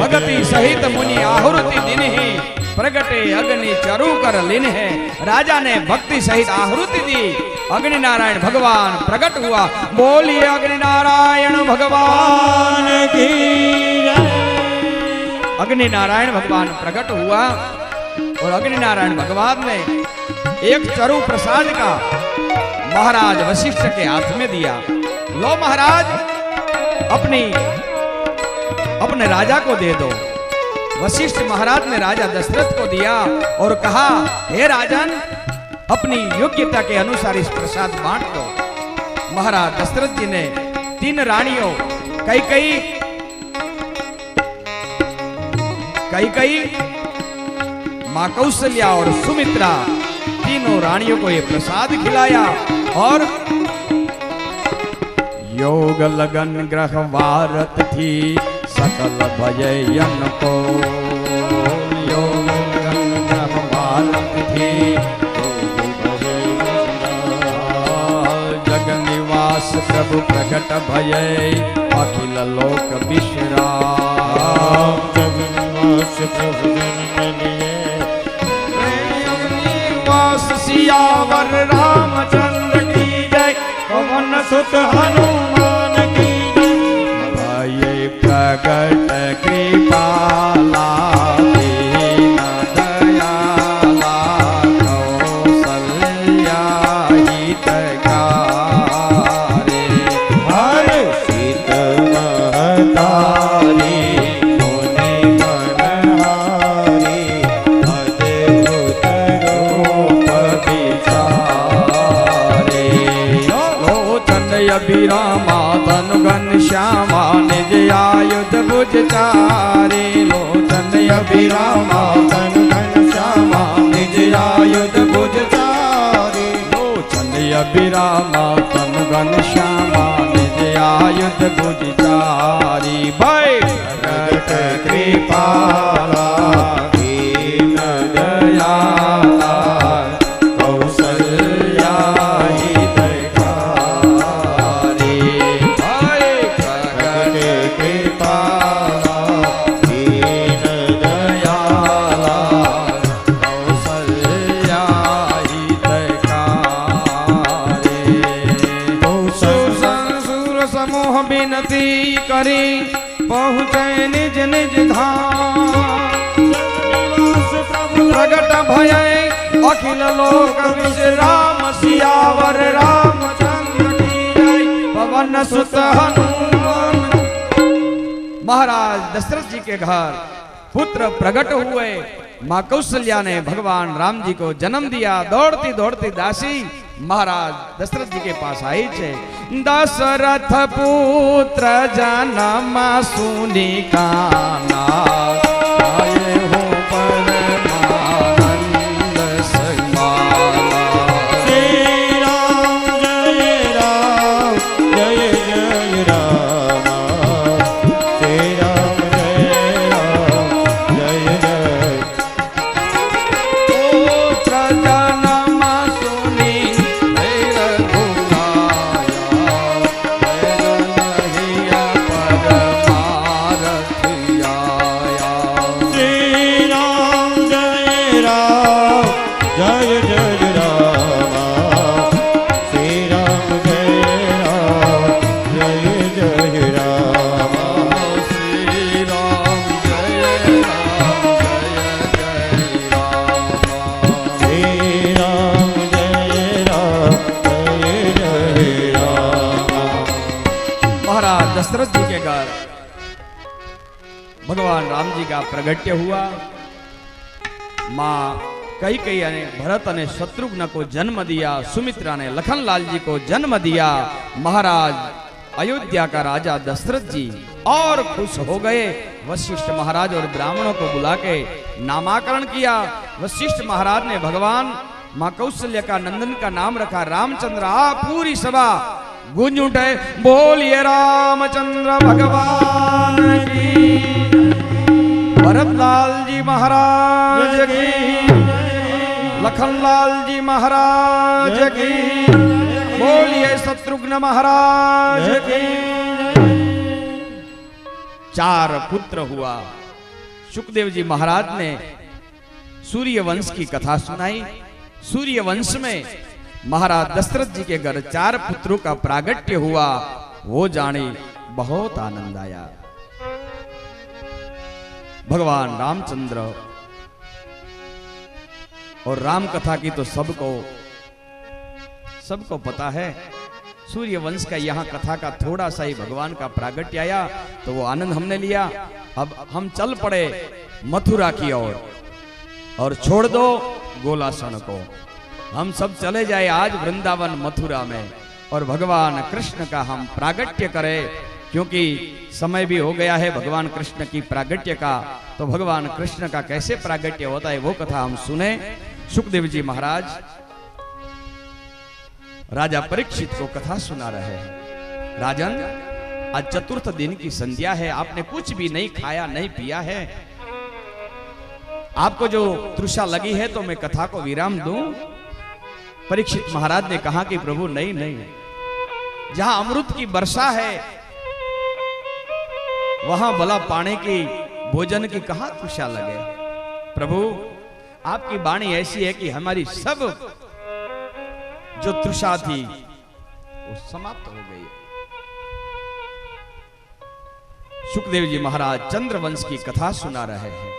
भगति सहित मुनि आहुति दिन ही प्रगटे अग्नि चरु कर लीन है। राजा ने भक्ति सहित आहुति दी। अग्नि नारायण भगवान प्रकट हुआ। बोलिए अग्नि नारायण भगवान की जय। अग्नि नारायण भगवान प्रकट हुआ और अग्नि नारायण भगवान ने एक चरु प्रसाद का महाराज वशिष्ठ के हाथ में दिया। लो महाराज, अपने राजा को दे दो। वशिष्ठ महाराज ने राजा दशरथ को दिया और कहा, हे राजन, अपनी योग्यता के अनुसार इस प्रसाद बांट दो। महाराज दशरथ जी ने 3 रानियों कैकेयी, मां कौशल्या और सुमित्रा, तीनों रानियों को ये प्रसाद खिलाया। और योग लगन ग्रह वारत थी सकल भयन को। योग लगन ग्रह वारत थी जग निवास प्रभु प्रकट भय अखिल लोक विश्राम। जग निवास प्रभु जन निवास सियावर रामचंद्र की जय। पवन सुत हनुमान की जय। प्रगट कृपाला दीन दयाला कौसल्या हितकारी। हर सीत महतारी मुनि मनहारी। अद्भुत रूप विचारे। लोचन अभिरामा तनु घनश्यामा निज आयुध भुज चारे। लोचन अभिरामा तनु घनश्यामा निज आयुध भुज चारे। लोचन अभिरामा तनु घनश्यामा निज आयुध भुज चारी। भय प्रगट कृपाला दीन दयाला कौसल्या हितकारी। भय प्रगट कृपाला दीन दयाला कौसल्या हितकारी। सुर समूह निज धाम प्रगट भय अखिल लोक विश्राम सियावर रामचंद्र की जय पवन सुत हनुमान। महाराज दशरथ जी के घर पुत्र प्रकट हुए। माँ कौशल्या ने भगवान राम जी को जन्म दिया। दौड़ती दौड़ती दासी महाराज दशरथ जी के पास आई छे। दशरथ पुत्र जन्म सुनी काना आए हो परमानंद समाना। श्री राम जय राम जय जय राम। श्री राम जय राम जय जय। पुत्र जन्म सुनी भैर घुमाया भैर नहिया परमारथ आया। श्री राम जय राम जय जय राम। श्री राम जय राम जय जय राम। श्री राम जय राम जय जय राम। श्री राम जय राम जय जय राम। महाराज दशरथ जी के घर भगवान राम जी का प्रगट्य हुआ। माँ कैकेयी ने भरत ने शत्रुघ्न को जन्म दिया। सुमित्रा ने लखनलाल जी को जन्म दिया। महाराज अयोध्या का राजा दशरथ जी और खुश हो गए। वशिष्ठ महाराज और ब्राह्मणों को बुला के नामाकरण किया। वशिष्ठ महाराज ने भगवान माँ कौशल्या का नंदन का नाम रखा रामचंद्र। पूरी सभा गूंज उठे बोलिए रामचंद्र भगवान की। भरतलाल जी महाराज की। लखनलाल जी महाराज की। बोलिए शत्रुघ्न महाराज की। 4 पुत्र हुआ। सुखदेव जी महाराज ने सूर्य वंश की कथा सुनाई। सूर्य वंश में महाराज दशरथ जी के घर 4 पुत्रों का प्रागट्य हुआ। वो जाने बहुत आनंद आया। भगवान रामचंद्र और राम कथा की तो सबको पता है। सूर्य वंश का यहाँ कथा का थोड़ा सा ही भगवान का प्रागट्य आया तो वो आनंद हमने लिया। अब हम चल पड़े मथुरा की ओर और छोड़ दो गोलासन को। हम सब चले जाए आज वृंदावन मथुरा में और भगवान कृष्ण का हम प्रागट्य करें, क्योंकि समय भी हो गया है भगवान कृष्ण की प्रागट्य का। तो भगवान कृष्ण का कैसे प्रागट्य होता है वो कथा हम सुने। सुखदेव जी महाराज राजा परीक्षित को कथा सुना रहे हैं। राजन, आज चतुर्थ दिन की संध्या है, आपने कुछ भी नहीं खाया नहीं पिया है। आपको जो तृषा लगी है तो मैं कथा को विराम दूं। परीक्षित महाराज ने कहा कि प्रभु नहीं नहीं, जहां अमृत की वर्षा है वहां भला पाने की भोजन की कहां तृषा लगे। प्रभु आपकी वाणी ऐसी है कि हमारी सब जो तृषा थी वो समाप्त हो गई। सुखदेव जी महाराज चंद्रवंश की कथा सुना रहे हैं।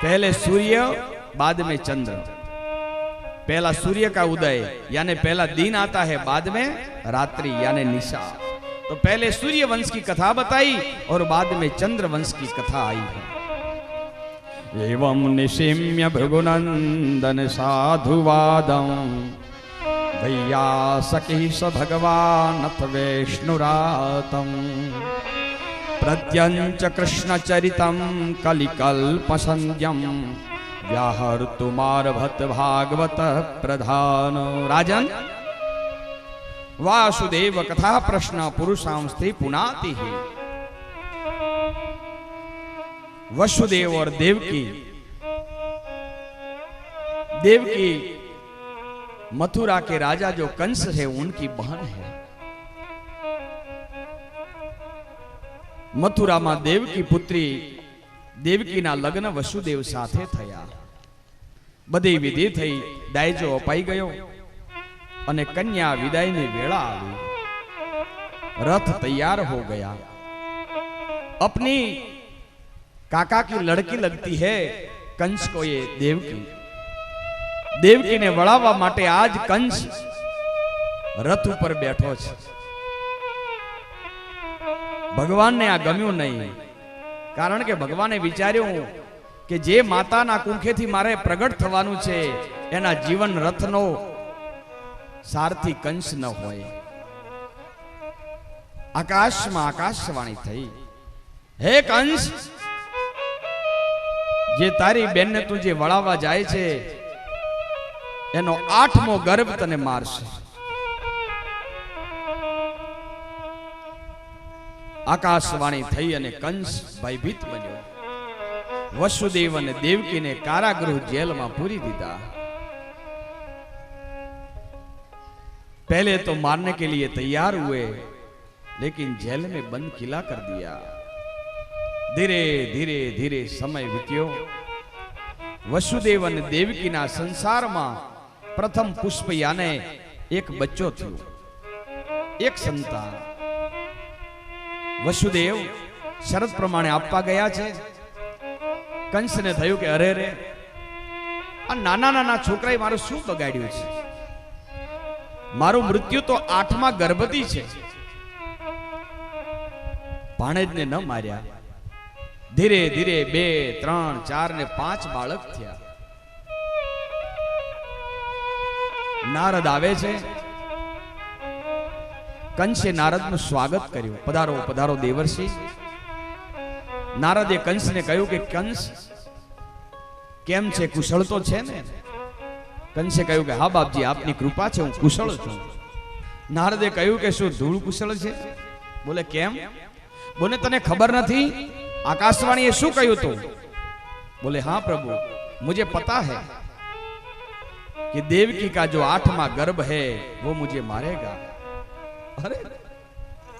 पहले सूर्य बाद में चंद्र। पहला सूर्य का उदय यानी पहला दिन आता है, बाद में रात्रि यानी निशा। तो पहले सूर्य वंश की कथा बताई और बाद में चंद्र वंश की कथा आई है। एवं निशिम्य भृगुनंदन साधुवादं वैयासकी स भगवानथ वैष्णुरातं प्रत्यंच कृष्णचरितं कलिकल्पसंध्यं व्याहर्तुमारभत भागवत प्रधान। राजन, वासुदेव कथा प्रश्न पुरुषांस्ते पुनाति है। वसुदेव और देवकी मथुरा के राजा जो कंस है उनकी बहन है। मथुरा में देवकी पुत्री देवकी ना लग्न वसुदेव साथे थया। बधी विधि थई, दायજો અપાઈ ગયો અને કન્યા વિદાયની વેળા આવી। रथ तैयार हो गया। अपनी काका की लड़की लगती है कंस को ये देवकी। देवकी ने वड़ावा माटे आज कंस रथ ઉપર બેઠો છે। ભગવાનને આ ગમ્યું નહીં, કારણ કે ભગવાને વિચાર્યું કે જે માતાના કુંખેથી મારે પ્રગટ થવાનું છે એના જીવન રથનો સારથી કંસ ન હોય। આકાશમાં આકાશવાણી થઈ, હે કંસ, જે તારી બેનને તું જે વળાવવા જાય છે એનો 8મો ગર્ભ તને મારશે। આકાશવાણી થઈ અને કંસ ભયભીત બન્યો। वसुदेव અને દેવકીને કારાગૃહ જેલમાં પૂરી દીધા। पहले तो मारने के लिए तैयार हुए, लेकिन जेल में बंद किला कर दिया। धीरे धीरे धीरे समय बीत्यो। वसुदेव અને દેવકીના સંસારમાં પ્રથમ પુષ્પયાને એક બચ્ચો થયો, એક સંતાન। વસુદેવ શરત પ્રમાણે આપવા ગયા છે। કંસને થયું કે અરે રે, આ નાના નાના છોકરાએ મારું શું બગાડ્યું છે? મારું મૃત્યુ તો 8મા ગર્ભથી છે। ભાણેજને ન માર્યા। ધીરે ધીરે 2, 3, 4 ને 5 બાળક થયા। નારદ આવે છે। કંસે નારદનું સ્વાગત કર્યું। પધારો પધારો દેવર્ષિ। નારદે કંસને કહ્યું કે કંસ કેમ છે, કુશળ તો છે ને? કંસે કહ્યું કે હા બાપજી, આપની કૃપા છે, હું કુશળ છું। નારદે કહ્યું કે શું ધૂળ કુશળ છે? બોલે કેમ? બોલે તને ખબર નથી આકાશવાણીએ શું કહ્યું તું? बोले हाँ प्रभु, मुझे पता है कि देवकी का जो 8वां गर्भ है वो मुझे मारेगा। अरे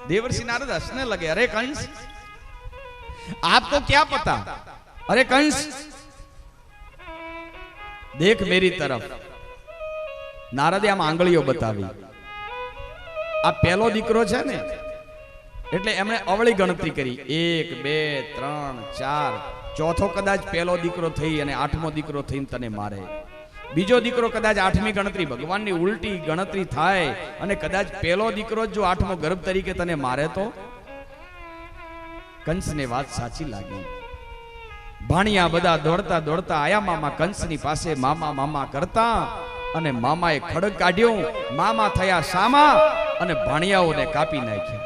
देवर्षि नारद हंसने लगे। अरे कंस, आपको क्या पता? अरे कंस देख मेरी तरफ। नारदे आम आंगळीओ बतावी। आ पहलो दीकरो छे ने એટલે એમણે અવળી ગણતરી કરી 1 2 3 4 ચોથો કદાચ પહેલો દીકરો થઈ અને 8મો દીકરો થઈને તને મારે। બીજો દીકરો કદાચ 8મી ગણતરી ભગવાનની ઉલટી ગણતરી થાય અને કદાચ પહેલો દીકરો જો 8મો ગર્ભ તરીકે તને મારે તો કંસને વાત સાચી લાગી। ભાણિયા બધા દોડતા દોડતા આયા મામા કંસની પાસે મામા મામા કરતા અને મામાએ ખડગ કાઢ્યો। મામા થયા સામા અને ભાણિયાઓને કાપી નાખ્યા।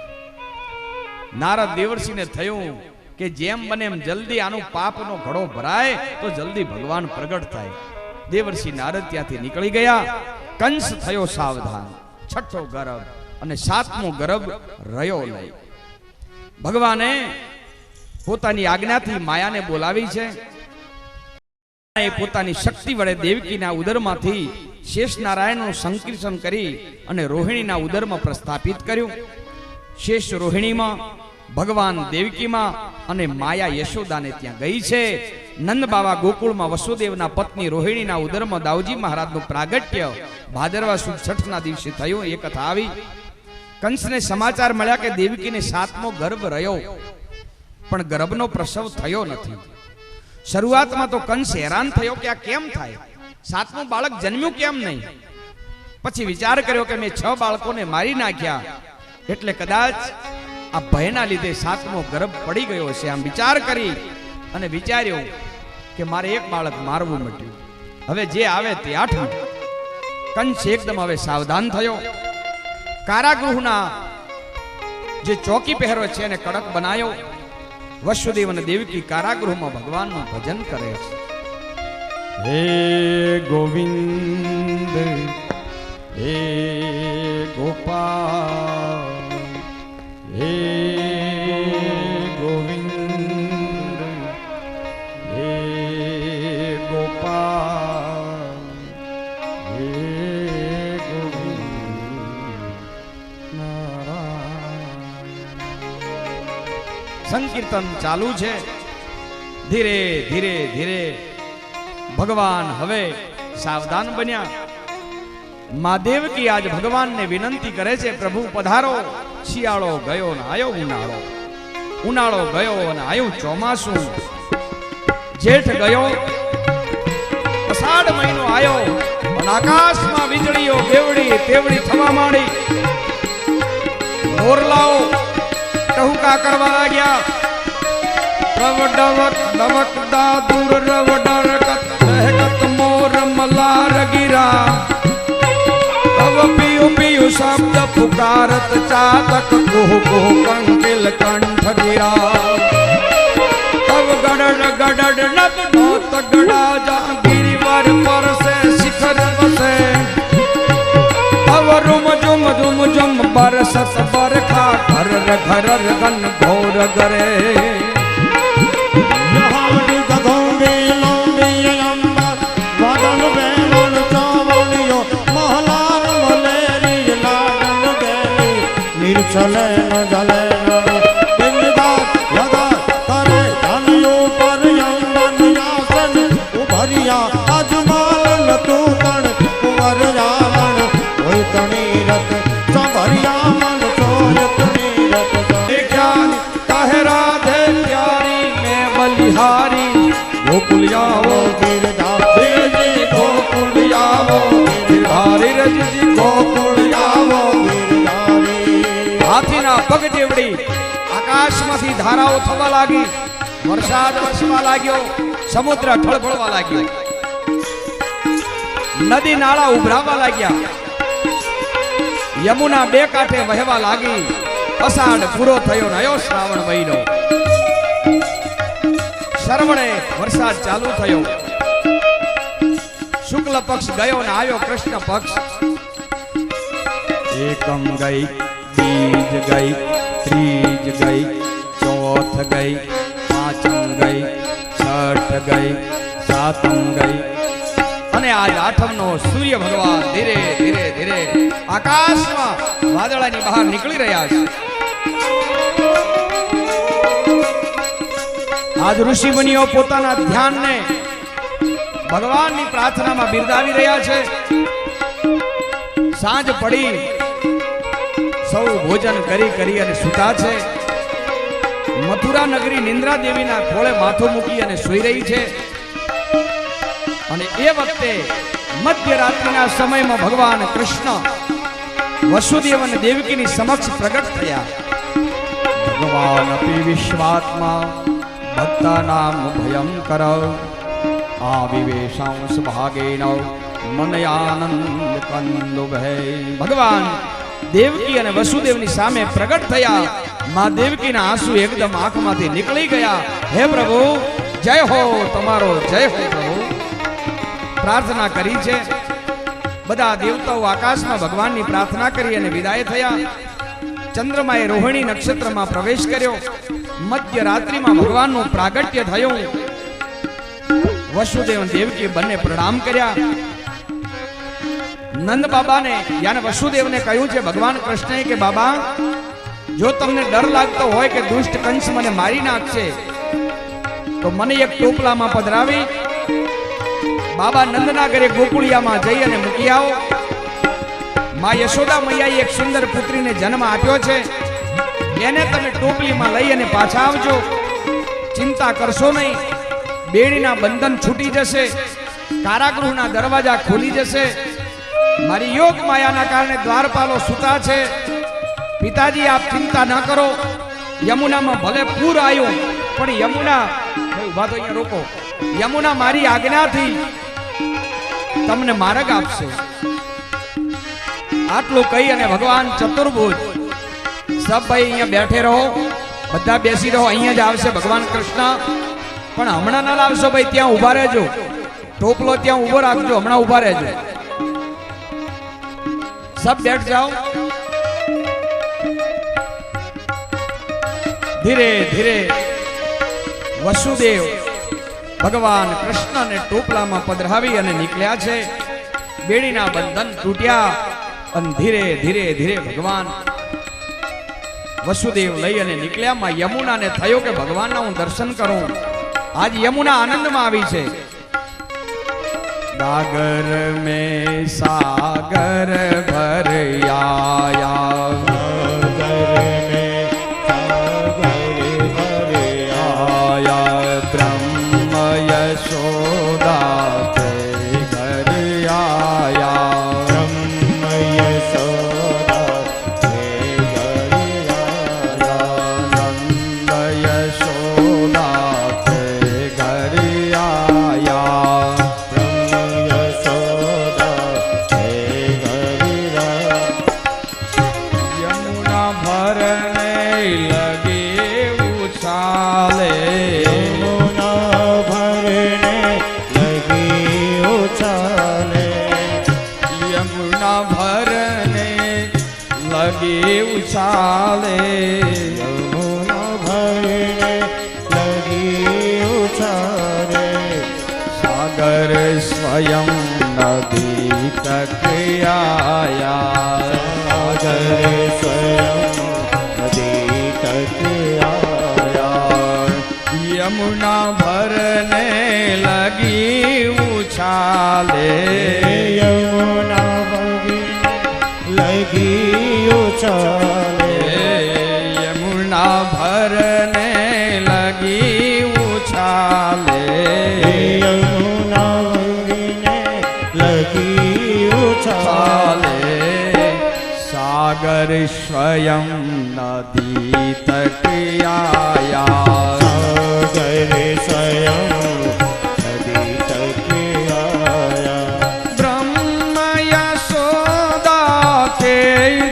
नारद देवर्षि ने थयूं कि जेम बने एम जल्दी आनु पापनो घड़ो भराय तो जल्दी भगवान प्रगट थाय। देवर्षि नारद त्यांथी निकली गया। कंस थयो सावधान। छठो गर्भ अने 7मो गर्भ रह्यो नहीं। भगवाने पोतानी आज्ञाथी मायाने बोलावी छे। पोतानी शक्ति वडे देवकीना उदरमांथी शेष नारायणનું સંકીર્તન કરી અને રોહિણીના ઉદરમાં પ્રસ્થાપિત કર્યું। शेष रोहिणी में भगवान देवकी में अने माया यशोदा ने त्या गई छे। नंद बाबा गोकुल में वसुदेवना पत्नी रोहिणी ना उदर में दाऊजी महाराज नु प्रागट्य भादरवा सुद 6 ना दिवसे थयो। ए कथा आवी। कंस ने समाचार मळ्या के देवकी ने 7मो गर्भ रह्यो पण गर्भनो प्रसव थयो नथी। शुरुआत में तो कंस हैरान थयो कि आ केम थाय, 7मो बाळक जन्म्યું केम नहीं। पछी विचार कर्यो कि मैं 6 बाळकोने मारी नाख्या એટલે કદાચ આ ભયના લીધે 7મો ગર્ભ પડી ગયો છે। આમ વિચાર કરી અને વિચાર્યું કે મારે એક બાળક મારવું મટ્યું, હવે જે આવે તે 8મું। કંસ એકદમ હવે સાવધાન થયો। કારાગૃહના જે ચોકી પહેરો છે એને કડક બનાવ્યો। વસુદેવ અને દેવકી કારાગૃહમાં ભગવાનનું ભજન કરે છે। હે ગોવિંદ હે गोपाल हे गोविंद हे गोपाल हे गोविंद नारायण। संकीर्तन चालू है। धीरे धीरे धीरे भगवान हवे सावधान बन्या। महादेव की आज भगवान ने विनंती करे छे, प्रभु पधारो। शियाळो गयो ने आयो उनाळो, उनाळो गयो ने आयो चोमासु। जेठ गयो, अषाढ़ महीनो आयो और आकाश में वीजळीओ बेवड़ी तेवड़ी थवा मांडी। मोरलाओ टहुका करवा लाग्या। रव डवक डवक दादुर रव डरकत दहकत मोर मलार गिरा। तव पियु पियु शब्द पुकारत चातक कुह कुह कंकिल कंठ गिरा। तव गडड गडड नभ नोत गड़ा जा गिरिवर पर से शिखर बसे। तव रुम जुम जुम जुम बरसत बरखा घर घर गन भोर गरे। चले न जले न यदा करे धनियो पर यमन यासन उभरिया अजमाल तू तण कुंवर जावन होय तनीरत संभरिया मन चोयत नीरत ज्ञान कहे राधे प्यारी मैं बलिहारी। गोकुल जाओ गिरधा जी गोकुल जाओ गिरधारी रज जी गोकुल जाओ। हाथी ना पग जेवड़ी आकाश में धाराओ थवा लागी। वरसाद वरसवा लाग्यो। समुद्र ठळठळवा लाग्यो। नदी नाळा उभरावा लाग्या। यमुना बे कांठे वहेवा लागी। अषाढ़ पूरो थयो नयो श्रावण महीनो। श्रवणे वरसाद चालू थयो। शुक्ल पक्ष गयो ने आयो कृष्ण पक्ष। एकम गई बीज गई त्रीज गई चौथ गई पांचम गई छठ गई सातम गई અને આજ આઠમનો સૂર્ય ભગવાન ધીરે ધીરે ધીરે આકાશમાં વાદળાની બહાર નીકળી રહ્યા છે। આજ ઋષિ મુનિઓ પોતાના ધ્યાનને ભગવાનની પ્રાર્થનામાં બિરદાવી રહ્યા છે। સાંજ પડી સૌ ભોજન કરી કરી અને સુતા છે। મથુરા નગરી નિંદ્રા દેવીના ખોળે માથું મૂકી અને સૂઈ રહી છે। અને એ વખતે મધ્યરાત્રિના સમયમાં ભગવાન કૃષ્ણ વસુદેવ અને દેવકીની સમક્ષ પ્રગટ થયા। ભગવાન અપી વિશ્વાત્મા ભક્તાનામ ભયંકર આવિવેશાંશ ભાગેન मन आनंद कंदो भय। भगवान देवकी અને વસુદેવની સામે પ્રગટ થયા। માં દેવકીના આંસુ એકદમ આંખમાંથી નીકળી ગયા। હે પ્રભુ જય હો તમારો જય હો પ્રભુ। પ્રાર્થના કરી છે। બધા દેવતાઓ આકાશમાં ભગવાનની પ્રાર્થના કરી અને વિદાય થયા। ચંદ્રમાએ રોહિણી નક્ષત્રમાં પ્રવેશ કર્યો। મધ્યરાત્રિમાં ભગવાનનું પ્રાગટ્ય થયું। વસુદેવ દેવકી બંને પ્રણામ કર્યા। नंद बाबा ने यानी वसुदेव ने कहूं छे भगवान कृष्ण के बाबा जो तमने डर लागतो होय के दुष्ट कंस मने मारी नाखशे तो मने एक टोपला में पधरावी बाबा नंदना घरे गोकुळिया में जई अने मूकी आओ। मां यशोदा मैयाए एक सुंदर पुत्री ने जन्म आप्यो छे एने तमे टोपली में लई अने पाछा आवजो। चिंता करशो नहीं। बेड़ीना बंधन छूटी जशे। कारागृहना दरवाजा खोली जशे। मारी योग माया ना कारणे द्वारपालो सुता छे। पिताजी आप चिंता न करो। यमुना में भले पूर आयो पण यमुना भाई उभा तो अहींया रोको। यमुना मारी आज्ञा थी तमने मार्ग आपशे। आटलू कही अने भगवान चतुर्भुज सब भाई अहींया बैठे रहो। बधा बेसी रहो। अहींया ज आवशे भगवान कृष्ण पण हमणां न लावशो भाई। त्यां उभा रहेजो। टोपलो त्यां उभो राखजो। हमणां उभा रहेजो। सब बैठ जाओ। धीरे धीरे वसुदेव भगवान कृष्ण ने टोपला में पधरावी अने निकल्या छे। बेड़ीना बंधन तूट्या अने धीरे धीरे धीरे भगवान वसुदेव लई अने निकल्या। मां यमुना ने थयो के भगवान ना हूँ दर्शन करूं। आज यमुना आनंद में आवी छे। सागर में सागर भर आया। सागर में सागर भर आया ब्रह्म યશોદા તે ઘર આયા બ્રહ્મ યશોદા તે ઘર આયા. નંદ યશોદા તે ઘર આયા બ્રહ્મ યશોદા તે ઘર આયા. યમુના ભરને લગે ઉછાલે યમુના ભરને લગી ઉછાલે. યમુના ભરને લગે ઉછાલે યમુના ભરને લગી ઉછાલે. સાગર સ્વયં નદી તક આયા સાગર સ્વયં નદી તટ આયા. યમુના ભરને લગી ઉછાલે યમુના ભરને લગી ઉછાલે. યમુના ભરને લગી ઉછાલે યમુના ભરને લગી ઉછાલે. સાગર સ્વયં નદી તક આયા સાગર સ્વયં નદી તટ આયા. બ્રહ્મ યશોદા તે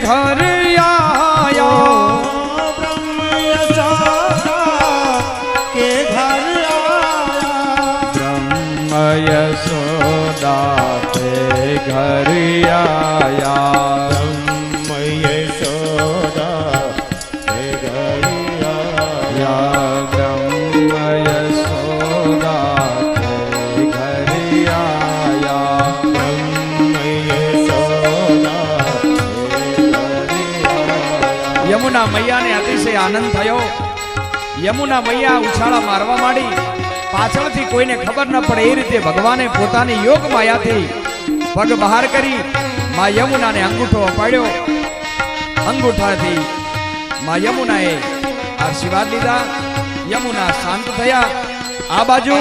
ઘર આયા બ્રહ્મ યશોદા કે ઘર આયા. બ્રહ્મ યશોદા તે ઘર આયા બ્રહ્મ યશોદા તે ઘર આયા. યા બ્રહ્મ યશોદા તે ઘર આયા બ્રહ્મ યશોદા તે ઘર આયા. યમુના મૈયાને અતિશય આનંદ થયો. યમુના મૈયા ઉછાળા મારવા માંડી. પાછળથી કોઈને ખબર ન પડે એ રીતે ભગવાને પોતાની યોગ માયાથી પગ બહાર કરી માં યમુનાને અંગૂઠો અપાડ્યો. અંગૂઠાથી માં યમુનાએ આશીર્વાદ લીધા. યમુના શાંત થયા. આ બાજુ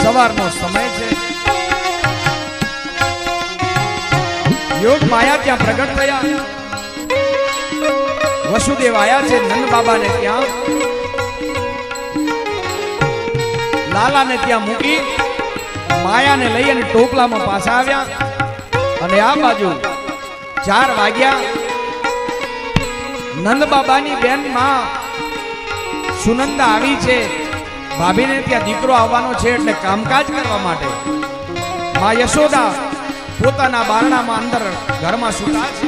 સવારનો સમય છે. યોગ માયા ત્યાં પ્રગટ થયા. વસુદેવ આયા છે નંદ બાબાને ત્યાં. લાલાને ત્યાં મૂકી માયાને લઈ અને ટોપલામાં પાછા આવ્યા. અને આ બાજુ 4 વાગ્યા. નંદ બાબાની બેન માં સુનંદા આવી છે. ભાભીને ત્યાં દીકરો આવવાનો છે એટલે કામકાજ કરવા માટે માં યશોદા પોતાના બારણામાં અંદર ઘરમાં સૂતા છે.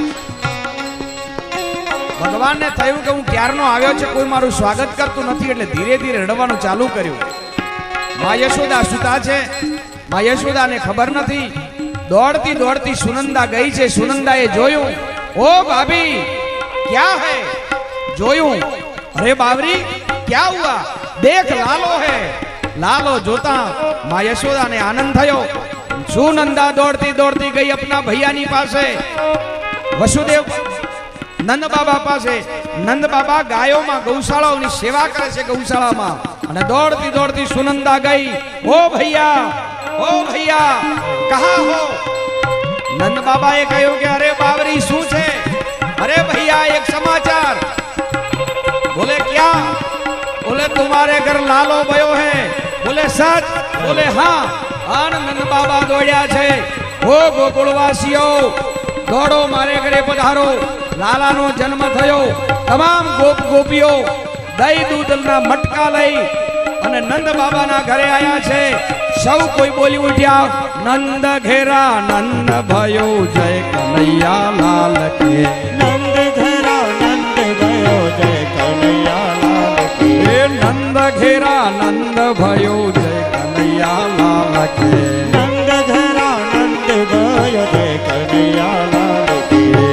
ભગવાનને થયું કે હું ક્યારનો આવ્યો છે, કોઈ મારું સ્વાગત કરતું નથી, એટલે ધીરે ધીરે રડવાનું ચાલુ કર્યું. માં યશોદા સૂતા છે. માં યશોદાને ખબર નથી. દોડતી દોડતી સુનંદા ગઈ છે. સુનંદાએ જોયું, ઓ ભાભી क्या है? જોયું, અરે બાવરી क्या हुआ? देख लालो है. लालो જોતા માં યશોદાને આનંદ થયો. સુનંદા દોડતી દોડતી ગઈ अपना ભૈયાની પાસે, વસુદેવ નંદ બાબા પાસે. નંદ બાબા ગાયોમાં ગૌશાળાઓની સેવા કરે છે ગૌશાળામાં. અને દોડતી દોડતી સુનંદા ગઈ, ઓ ભૈયા કહા હો? નંદ બાબાએ કહ્યું કે અરે બાવરી શું છે? अरे भैया एक समाचार. बोले क्या? बोले तुम्हारे घर लालो भयो है. बोले सच? बोले हाँ. आनंद बाबा दौड़्या છે. ओ गोकुळवासीओ दौड़ो मारे घरे पधारो. लालानो जन्म थयो. તમામ ગોપ ગોપીઓ દહીં દૂધના મટકા લઈ અને નંદ બાબાના ઘરે આયા છે. સૌ કોઈ બોલી ઉઠ્યા, નંદ ઘેરા નંદ भयो જય કનૈયા લાલ કે. નંદ ઘેરા નંદ ગયો જય કનૈયા લાલ કી. નંદ ઘેરા નંદ भयो જય કનૈયા લાલ કે.